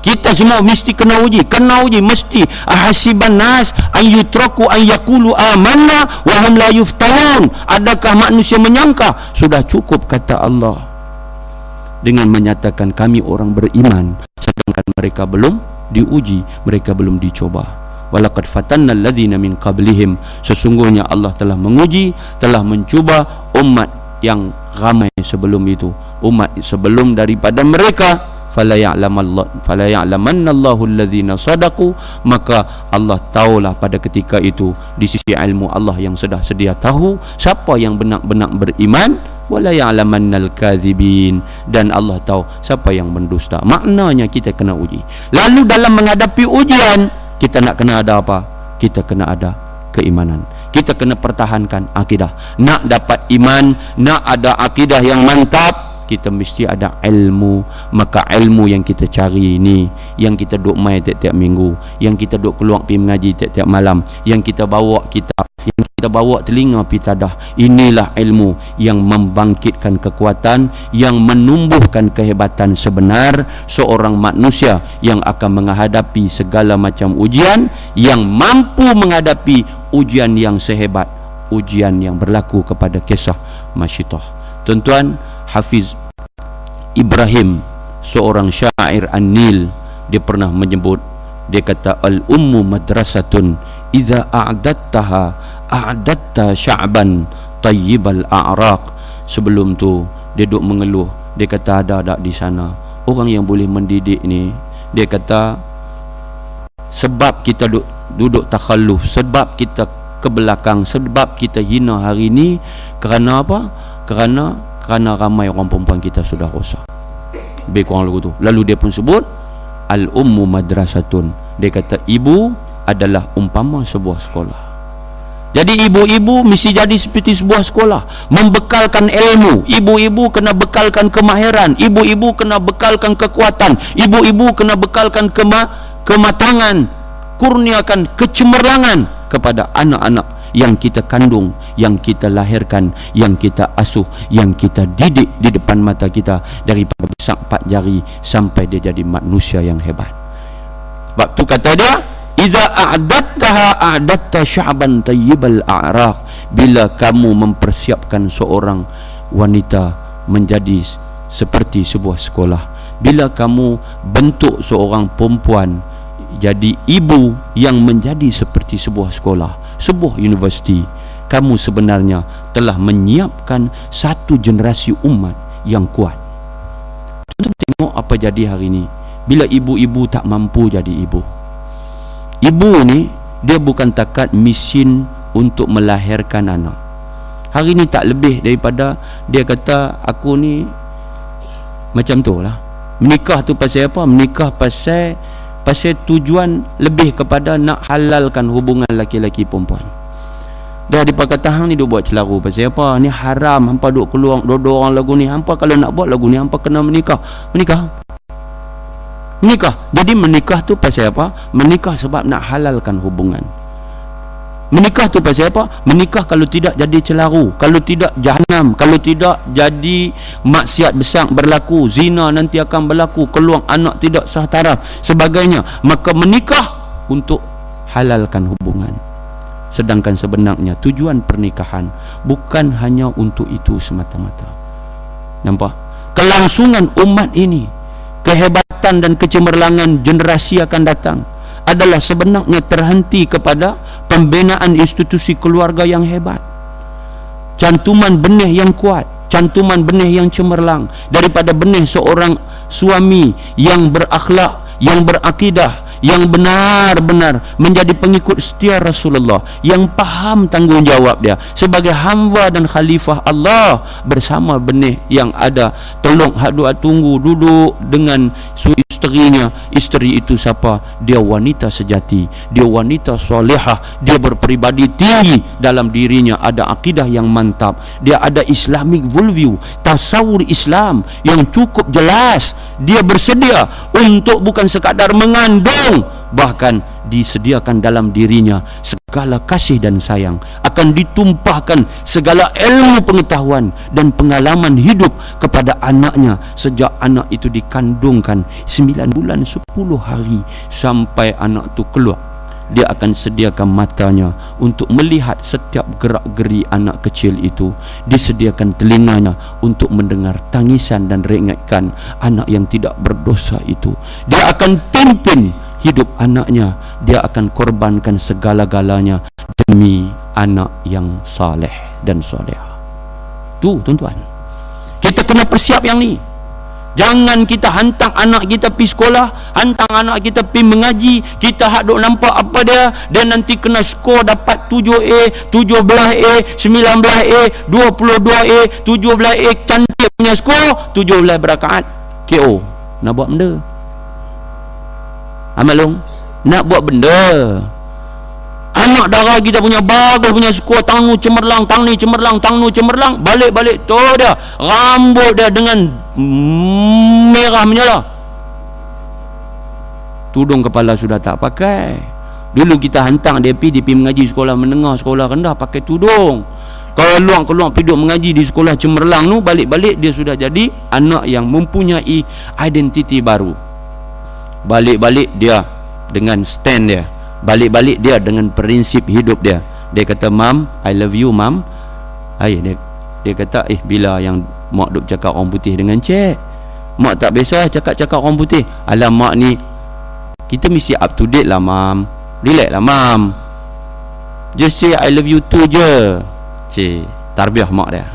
[SPEAKER 3] Kita semua mesti kena uji mesti. Ahasiban nas an yutraku an yaqulu amanna wa hum la yuftanun. Adakah manusia menyangka sudah cukup kata Allah dengan menyatakan kami orang beriman, sedangkan mereka belum diuji, mereka belum dicoba. Walaqad fatanna alladhina min qablihim, sesungguhnya Allah telah menguji, telah mencuba umat yang ramai sebelum itu, umat sebelum daripada mereka. Fala ya'lamanna Allahu alladhina sadaqu, maka Allah taulah pada ketika itu di sisi ilmu Allah yang sudah sedia tahu siapa yang benar-benar beriman. Wala ya'lamannal kadzibin, dan Allah tahu siapa yang mendusta. Maknanya kita kena uji. Lalu dalam menghadapi ujian, kita nak kena ada apa? Kita kena ada keimanan. Kita kena pertahankan akidah. Nak dapat iman, nak ada akidah yang mantap, kita mesti ada ilmu. Maka ilmu yang kita cari ini, yang kita duk mai tiap-tiap minggu, yang kita duk keluar pergi mengaji tiap-tiap malam, yang kita bawa kitab, yang kita bawa telinga pitadah, inilah ilmu yang membangkitkan kekuatan, yang menumbuhkan kehebatan sebenar seorang manusia yang akan menghadapi segala macam ujian, yang mampu menghadapi ujian yang sehebat ujian yang berlaku kepada kisah Masyitah. Tuan-tuan, Hafiz Ibrahim, seorang syair An-Nil, dia pernah menyebut, dia kata al-ummu madrasatun idza a'dattaha a'datta sya'ban tayyibal a'raq. Sebelum tu dia duk mengeluh, dia kata ada di sana orang yang boleh mendidik ni, dia kata sebab kita duduk takhalluf, sebab kita ke belakang, sebab kita hina hari ni, kerana apa? Kerana ramai orang perempuan kita sudah rosak. Lebih kurang lagu tu. Lalu dia pun sebut al-ummu madrasatun, dia kata ibu adalah umpama sebuah sekolah. Jadi ibu-ibu mesti jadi seperti sebuah sekolah, membekalkan ilmu. Ibu-ibu kena bekalkan kemahiran, ibu-ibu kena bekalkan kekuatan, ibu-ibu kena bekalkan kematangan, kurniakan kecemerlangan kepada anak-anak yang kita kandung, yang kita lahirkan, yang kita asuh, yang kita didik di depan mata kita daripada besar 4 jari sampai dia jadi manusia yang hebat. Sebab tu kata dia, idza a'dattaha a'datta sya'ban tayyibal a'raq, bila kamu mempersiapkan seorang wanita menjadi seperti sebuah sekolah, bila kamu bentuk seorang perempuan jadi ibu yang menjadi seperti sebuah sekolah, sebuah universiti, kamu sebenarnya telah menyiapkan satu generasi umat yang kuat. Tuan-tuan tengok apa jadi hari ini. Bila ibu-ibu tak mampu jadi ibu, ibu ni dia bukan takat mesin untuk melahirkan anak. Hari ni tak lebih daripada dia kata aku ni macam tu lah. Menikah tu pasal apa? Menikah pasal tujuan lebih kepada nak halalkan hubungan laki-laki perempuan. Dah di pakatan hang ni duk buat celaru pasal apa? Ni haram, hampa duk keluar dua-dua orang lagu ni. Hampa kalau nak buat lagu ni, hampa kena menikah. Jadi menikah tu pasal apa? Menikah sebab nak halalkan hubungan. Menikah tu pasal apa? Menikah kalau tidak jadi celaru, kalau tidak jahanam, kalau tidak jadi maksiat besar berlaku, zina nanti akan berlaku, keluar anak tidak sah taraf, sebagainya. Maka menikah untuk halalkan hubungan. Sedangkan sebenarnya tujuan pernikahan bukan hanya untuk itu semata-mata. Nampak? Kelangsungan umat ini, kehebatan dan kecemerlangan generasi akan datang adalah sebenarnya terhenti kepada pembinaan institusi keluarga yang hebat, cantuman benih yang kuat, cantuman benih yang cemerlang, daripada benih seorang suami yang berakhlak, yang berakidah, yang benar-benar menjadi pengikut setia Rasulullah, yang faham tanggungjawab dia sebagai hamba dan khalifah Allah, bersama benih yang ada tolong hak doa tunggu duduk dengan isterinya. Isteri itu siapa? Dia wanita sejati, dia wanita solehah, dia berperibadi tinggi, dalam dirinya ada akidah yang mantap, dia ada Islamic worldview, tasawur Islam yang cukup jelas. Dia bersedia untuk bukan sekadar mengandung, bahkan disediakan dalam dirinya segala kasih dan sayang, akan ditumpahkan segala ilmu pengetahuan dan pengalaman hidup kepada anaknya sejak anak itu dikandungkan 9 bulan 10 hari sampai anak itu keluar. Dia akan sediakan matanya untuk melihat setiap gerak-geri anak kecil itu. Disediakan telinganya untuk mendengar tangisan dan ringakan anak yang tidak berdosa itu. Dia akan pimpin hidup anaknya. Dia akan korbankan segala-galanya demi anak yang saleh dan soleha. Tu tuan-tuan, kita kena persiap yang ni. Jangan kita hantar anak kita pergi sekolah, hantar anak kita pergi mengaji, kita hak duk nampak apa dia nanti kena skor dapat 7A, 17A, 19A, 22A, 17A, cantik punya skor, 17 berakaat KO. Nak buat benda Ahmad Long, nak buat benda. Anak dara kita punya bagus punya skor, tang nu cemerlang, tang ni cemerlang, tang nu cemerlang, balik-balik tu dia rambut dia dengan merah menyala, tudung kepala sudah tak pakai. Dulu kita hantar dia pergi mengaji sekolah menengah, sekolah rendah pakai tudung. Kalau keluar pergi mengaji di sekolah cemerlang tu, balik-balik dia sudah jadi anak yang mempunyai identiti baru. Balik-balik dia dengan stand dia, balik-balik dia dengan prinsip hidup dia. Dia kata, "Mam, I love you, Mam." Dia kata, bila yang mak duk cakap orang putih dengan cik, mak tak biasa cakap-cakap orang putih. Alah mak ni, kita mesti up to date lah, Mam. Relax lah, Mam. Just say I love you too je. Cik, tarbiah mak dia.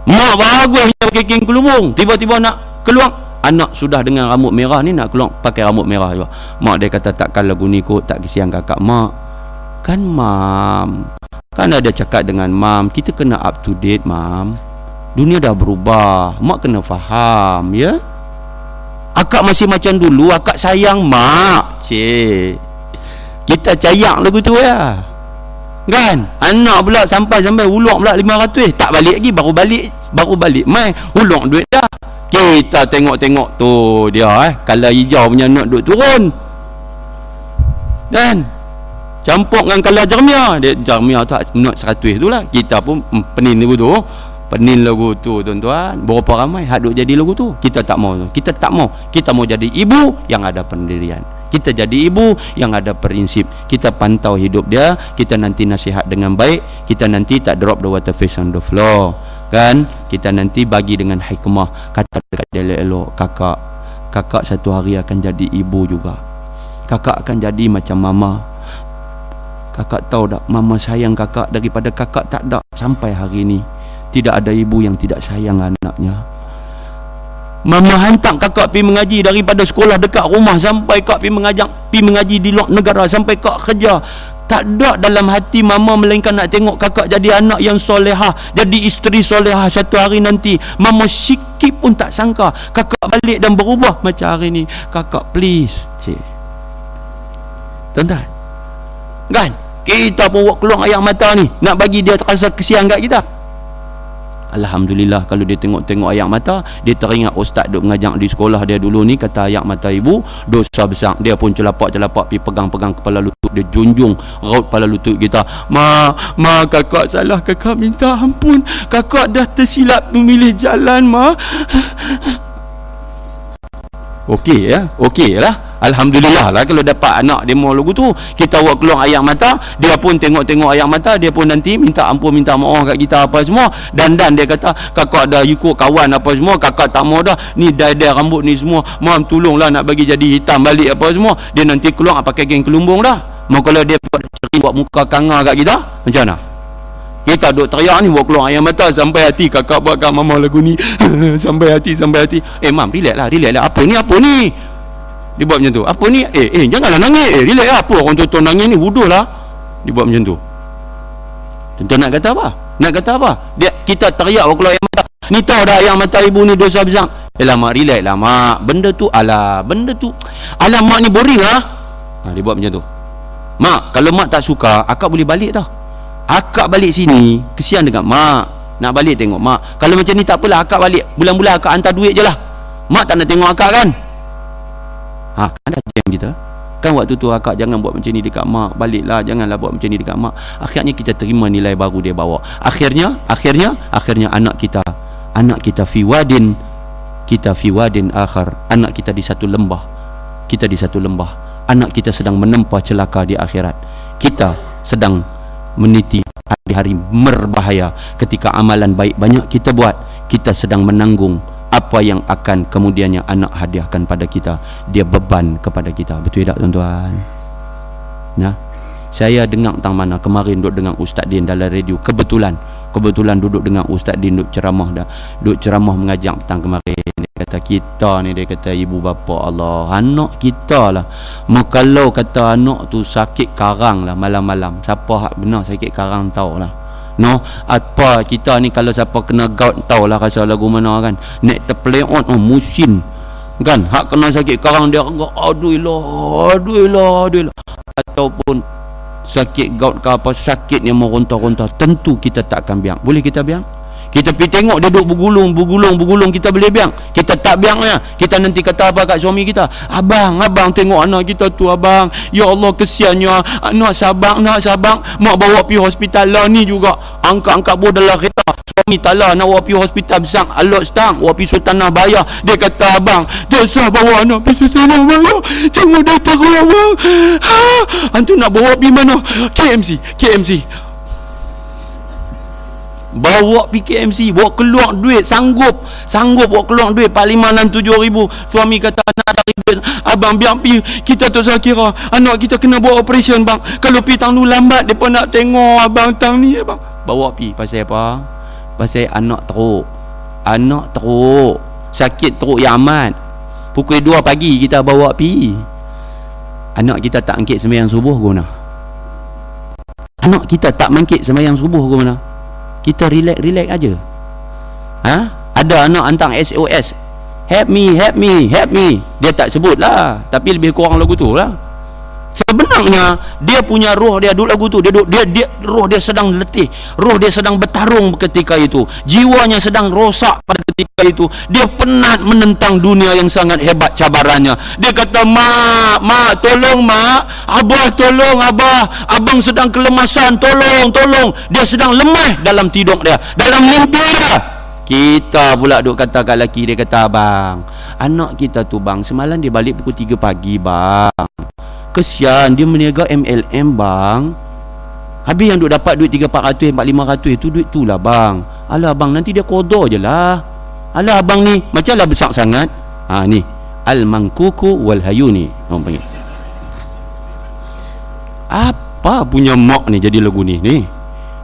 [SPEAKER 3] Mak bagus dia pakai kain kelubung, tiba-tiba nak keluar, anak sudah dengan rambut merah ni nak keluar pakai rambut merah juga. Mak dia kata, takkan lagu ni kot, tak kesian kakak. Mak, kan Mam, kan ada cakap dengan Mam, kita kena up to date, Mam. Dunia dah berubah, mak kena faham, ya. Akak masih macam dulu, akak sayang mak. Cik, kita cayak lagu tu ya, kan? Anak pula sampai ulok pula 500, tak balik lagi, baru balik mai ulok duit dah. Kita tengok-tengok tu dia kalau hijau punya not duk turun, kan? Campur dengan kala Jarmia, dia Jarmia tu not 100 tu lah. Kita pun penin lagu tu, tuan-tuan. Berapa ramai hak duk jadi lagu tu. Kita tak mau. Kita mau jadi ibu yang ada pendirian. Kita jadi ibu yang ada prinsip. Kita pantau hidup dia, kita nanti nasihat dengan baik, kita nanti tak drop the water face on the floor, kan? Kita nanti bagi dengan hikmah, kata dekat dia elok, kakak satu hari akan jadi ibu juga. Kakak akan jadi macam mama. Kakak tahu tak, mama sayang kakak daripada kakak tak ada sampai hari ini. Tidak ada ibu yang tidak sayang anaknya. Mama hantar kakak pergi mengaji daripada sekolah dekat rumah sampai kak pergi mengaji di luar negara, sampai kak kerja. Tak ada dalam hati mama melainkan nak tengok kakak jadi anak yang solehah, jadi isteri solehah satu hari nanti. Mama sikit pun tak sangka kakak balik dan berubah macam hari ni. Kakak please, cik. Tuan-tuan, kan? Kita pun buat keluar air mata ni, nak bagi dia terasa kesian kat kita. Alhamdulillah, kalau dia tengok-tengok air mata, dia teringat ustaz duk mengajar di sekolah dia dulu ni, kata air mata ibu dosa besar. Dia pun celapak-celapak pergi pegang-pegang kepala lutut dia, junjung raut kepala lutut kita. Ma, kakak salah, kakak minta ampun, kakak dah tersilap memilih jalan, ma. Okey ya, okey lah. Alhamdulillah lah kalau dapat anak demo lagu tu. Kita buat keluar air mata, dia pun tengok-tengok air mata, dia pun nanti minta ampun, minta maaf kat kita apa semua. Dan dia kata, kakak dah ikut kawan apa semua, kakak tak mau dah, ni dai-dai rambut ni semua, mam tolonglah nak bagi jadi hitam balik apa semua. Dia nanti keluar pakai kain kelumbung dah. Mau kalau dia buat muka kanga kat kita, macam mana? Kita duk teriak ni, buat keluar air mata sampai hati, kakak buatkan mama lagu ni sampai hati. Mam, relax lah. Apa ni? Dia buat macam tu. Apa ni? Janganlah nangis. Relax lah. Apa orang tua nangis ni? Wuduh lah. Dia buat macam tu. Tuan-tuan nak kata apa? Kita teriak buat keluar air mata. Ni tahu dah air mata ibu ni dosa besar. Yalah mak relax lah mak, benda tu alah mak ni boring lah. Dia buat macam tu. Mak, kalau mak tak suka, akak boleh balik tau. Akak balik sini, kesian dengan mak. Nak balik tengok mak. Kalau macam ni tak apalah, akak balik. Bulan-bulan akak hantar duit je lah. Mak tak nak tengok akak kan? Kan dah jam kita. Kan waktu tu akak jangan buat macam ni dekat mak. Baliklah, janganlah buat macam ni dekat mak. Akhirnya kita terima nilai baru dia bawa. Akhirnya anak kita fi wadin akhir. Anak kita di satu lembah. Anak kita sedang menempa celaka di akhirat. Kita sedang meniti hari-hari berbahaya ketika amalan baik banyak kita buat. Kita sedang menanggung apa yang akan kemudiannya anak hadiahkan pada kita. Dia beban kepada kita. Betul tak tuan-tuan? Nah, saya dengar tang mana kemarin duduk dengan Ustaz Din dalam radio. Kebetulan duduk dengan Ustaz Din duduk ceramah mengajak petang kemarin. Dia kata kita ni, dia kata ibu bapa Allah, anak kita lah. Kalau kata anak tu sakit karang lah malam-malam, siapa hak benar sakit karang tahu lah. No, apa kita ni kalau siapa kena gout tahu lah rasa lagu mana kan. Nek terpeleot musim kan, hak kena sakit karang dia aduh lah. Ataupun sakit gout ke apa, sakit yang meronta-ronta, tentu kita tak akan biang. Boleh kita biang? Kita pergi tengok dia duduk bergulung, kita boleh biang? Kita tak biang ya. Kita nanti kata apa kat suami kita? Abang tengok anak kita tu abang. Ya Allah kesiannya. Nak sabang. Mak bawa pergi hospital lah ni juga. Angkat buah dalam kereta. Suami tak lah nak bawa pergi hospital besar. Alot setang. Bawa pergi Sultanah Bayar. Dia kata abang, tak usah bawa anak pergi Sultanah Bayar. Jangan dah takut abang. Antu nak bawa pergi mana? KMC. Bawa PKMC, bawa keluar duit, sanggup bawa keluar duit 4, 5, 6, 7 ribu. Suami kata nak ada duit, abang biar pergi, kita tak usah kira, anak kita kena buat operation bang. Kalau pergi tang tu lambat, mereka nak tengok abang tang ni abang. Bawa pergi, pasal apa? Pasal anak teruk, sakit teruk yang amat. Pukul 2 pagi kita bawa pergi. Anak kita tak angkit sembahyang subuh ke mana? Anak kita tak mangkit sembahyang subuh ke mana? Kita relax aja. Ada anak hantar SOS, help me. Dia tak sebut lah, tapi lebih kurang lagu tu lah. Sebenarnya dia punya roh dia duduk lagu tu, dia roh dia sedang letih, roh dia sedang bertarung ketika itu, jiwanya sedang rosak pada ketika itu. Dia penat menentang dunia yang sangat hebat cabarannya. Dia kata mak tolong mak, abah tolong abah, abang sedang kelemasan, tolong. Dia sedang lemah dalam tidur dia, dalam mimpi dia. Kita pula duk kata kat lelaki, dia kata abang, anak kita tu bang semalam dia balik pukul 3 pagi bang, kesian dia meniaga MLM bang. Habis yang duk dapat duit 300-400, 400-500 itu duit tu lah bang. Alah abang nanti dia kodoh je lah. Alah abang ni macam lah besar sangat. Ni Al-Mangkuku Wal-Hayuni orang panggil. Apa punya mak ni jadi lagu ni?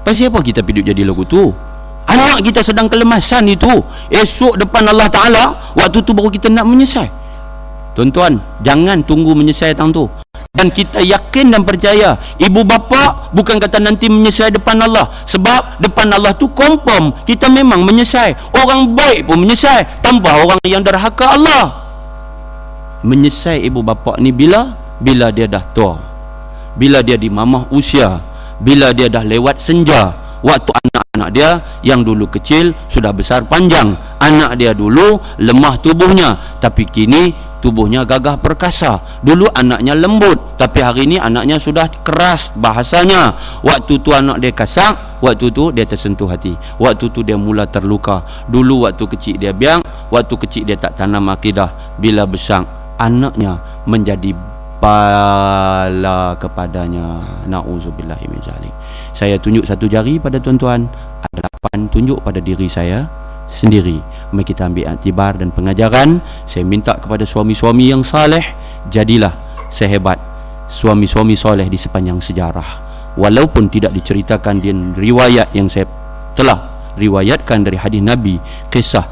[SPEAKER 3] Pasal apa kita pergi jadi lagu tu? Anak kita sedang kelemasan itu. Esok depan Allah Ta'ala, waktu tu baru kita nak menyesal. Tuan-tuan, jangan tunggu menyesal tang tu. Dan kita yakin dan percaya, ibu bapa bukan kata nanti menyesal depan Allah. Sebab depan Allah tu confirm kita memang menyesal. Orang baik pun menyesal, tanpa orang yang derhaka Allah. Menyesal ibu bapa ni bila dia dah tua, bila dia di mamah usia, bila dia dah lewat senja. Waktu anak-anak dia yang dulu kecil sudah besar panjang. Anak dia dulu lemah tubuhnya, tapi kini tubuhnya gagah perkasa. Dulu anaknya lembut, tapi hari ini anaknya sudah keras bahasanya. Waktu tu anak dia kasar, waktu tu dia tersentuh hati, waktu tu dia mula terluka. Dulu waktu kecil dia biang, waktu kecil dia tak tanam akidah. Bila besar anaknya menjadi bala kepadanya. Na'udzubillahi min zalik. Saya tunjuk satu jari pada tuan-tuan, ada 8 tunjuk pada diri saya sendiri. Mari kita ambil iktibar dan pengajaran. Saya minta kepada suami-suami yang saleh, jadilah sehebat suami-suami soleh di sepanjang sejarah. Walaupun tidak diceritakan di riwayat yang saya telah riwayatkan dari hadis Nabi, kisah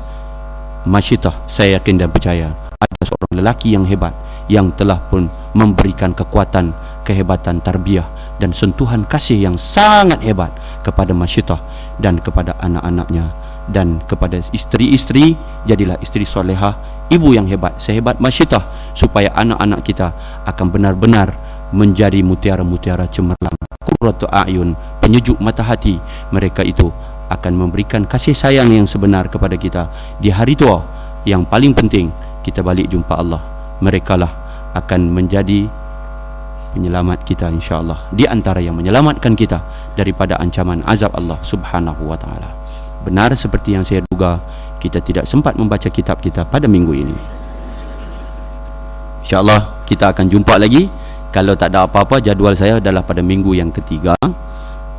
[SPEAKER 3] Masyitah, saya yakin dan percaya ada seorang lelaki yang hebat yang telah pun memberikan kekuatan, kehebatan tarbiyah dan sentuhan kasih yang sangat hebat kepada Masyitah dan kepada anak-anaknya. Dan kepada isteri-isteri, jadilah isteri solehah, ibu yang hebat, sehebat masyitah, supaya anak-anak kita akan benar-benar menjadi mutiara-mutiara cemerlang, qurratu a'yun, penyejuk mata hati. Mereka itu akan memberikan kasih sayang yang sebenar kepada kita di hari tua. Yang paling penting, kita balik jumpa Allah, merekalah akan menjadi penyelamat kita, insya-Allah, di antara yang menyelamatkan kita daripada ancaman azab Allah Subhanahu wa taala. Benar seperti yang saya duga, kita tidak sempat membaca kitab kita pada minggu ini. InsyaAllah kita akan jumpa lagi. Kalau tak ada apa-apa, jadual saya adalah pada minggu yang ketiga,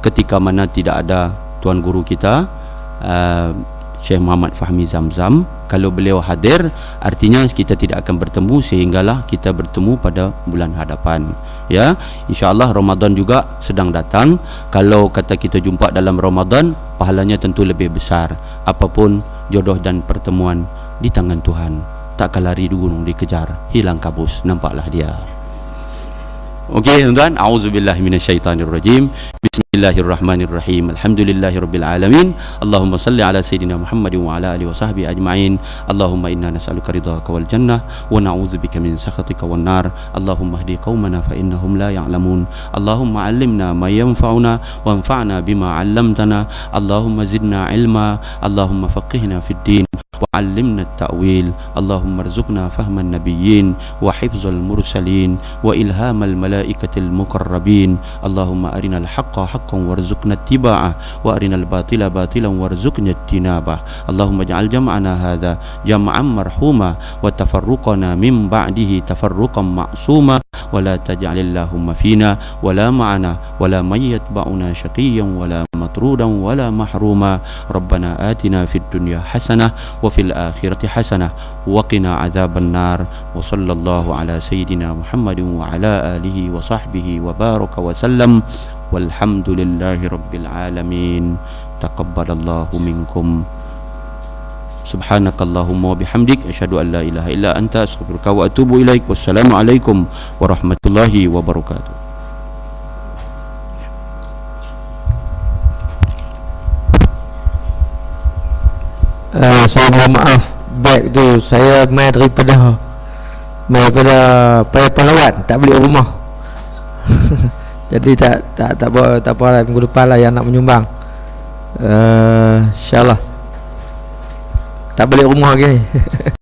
[SPEAKER 3] ketika mana tidak ada tuan guru kita, Syekh Muhammad Fahmi Zamzam. Kalau beliau hadir, artinya kita tidak akan bertemu, sehinggalah kita bertemu pada bulan hadapan. Ya, insya-Allah Ramadan juga sedang datang. Kalau kata kita jumpa dalam Ramadan, pahalanya tentu lebih besar. Apapun jodoh dan pertemuan di tangan Tuhan. Takkan lari di gunung dikejar, hilang kabus, nampaklah dia. Okey tuan-tuan, auzubillahi minasyaitanirrajim. Bismillahirrahmanirrahim. Alhamdulillahirabbil alamin. Allahumma salli ala sayidina Muhammadin wa ala alihi wa sahbihi ajma'in. Allahumma inna nas'aluka ridhaka wal jannah wa na'udzubika min sakhatika wan nar. Allahumma hdi qaumana fa innahum la ya'lamun. Allahumma 'allimna ma yanfa'una wanfa'na bima 'allamtana. Allahumma zidna ilma. Allahumma faqihna fid din وعلمنا التأويل. اللهم ارزقنا فهم النبيين وحفظ المرسلين وإلهام الملائكة المقربين. اللهم أرنا الحق حقا وارزقنا اتباعه وأرنا الباطل باطلا وارزقنا اجتنابه. اللهم اجعل جمعنا هذا جمعا مرحوما وتفرقنا من بعده تفرقا معصوما ولا تجعل اللهم فينا ولا معنا ولا من يتبعنا شقيا ولا مطرودا ولا محروما. ربنا آتنا في الدنيا حسنة وفي الآخرة حسنة وقنا عذاب النار. وصلى الله على سيدنا محمد وعلى آله وصحبه وبارك وسلم والحمد لله رب العالمين. تقبل الله منكم. سبحانك اللهم وبحمدك أشهد أن لا إله إلا أنت أستغفرك وأتوب إليك. والسلام عليكم ورحمة الله وبركاته.
[SPEAKER 2] Saya mohon maaf, beg tu saya main daripada Pahlawan, tak beli rumah. Jadi tak apa lah, minggu depan lah yang nak menyumbang. InsyaAllah tak beli rumah lagi ni.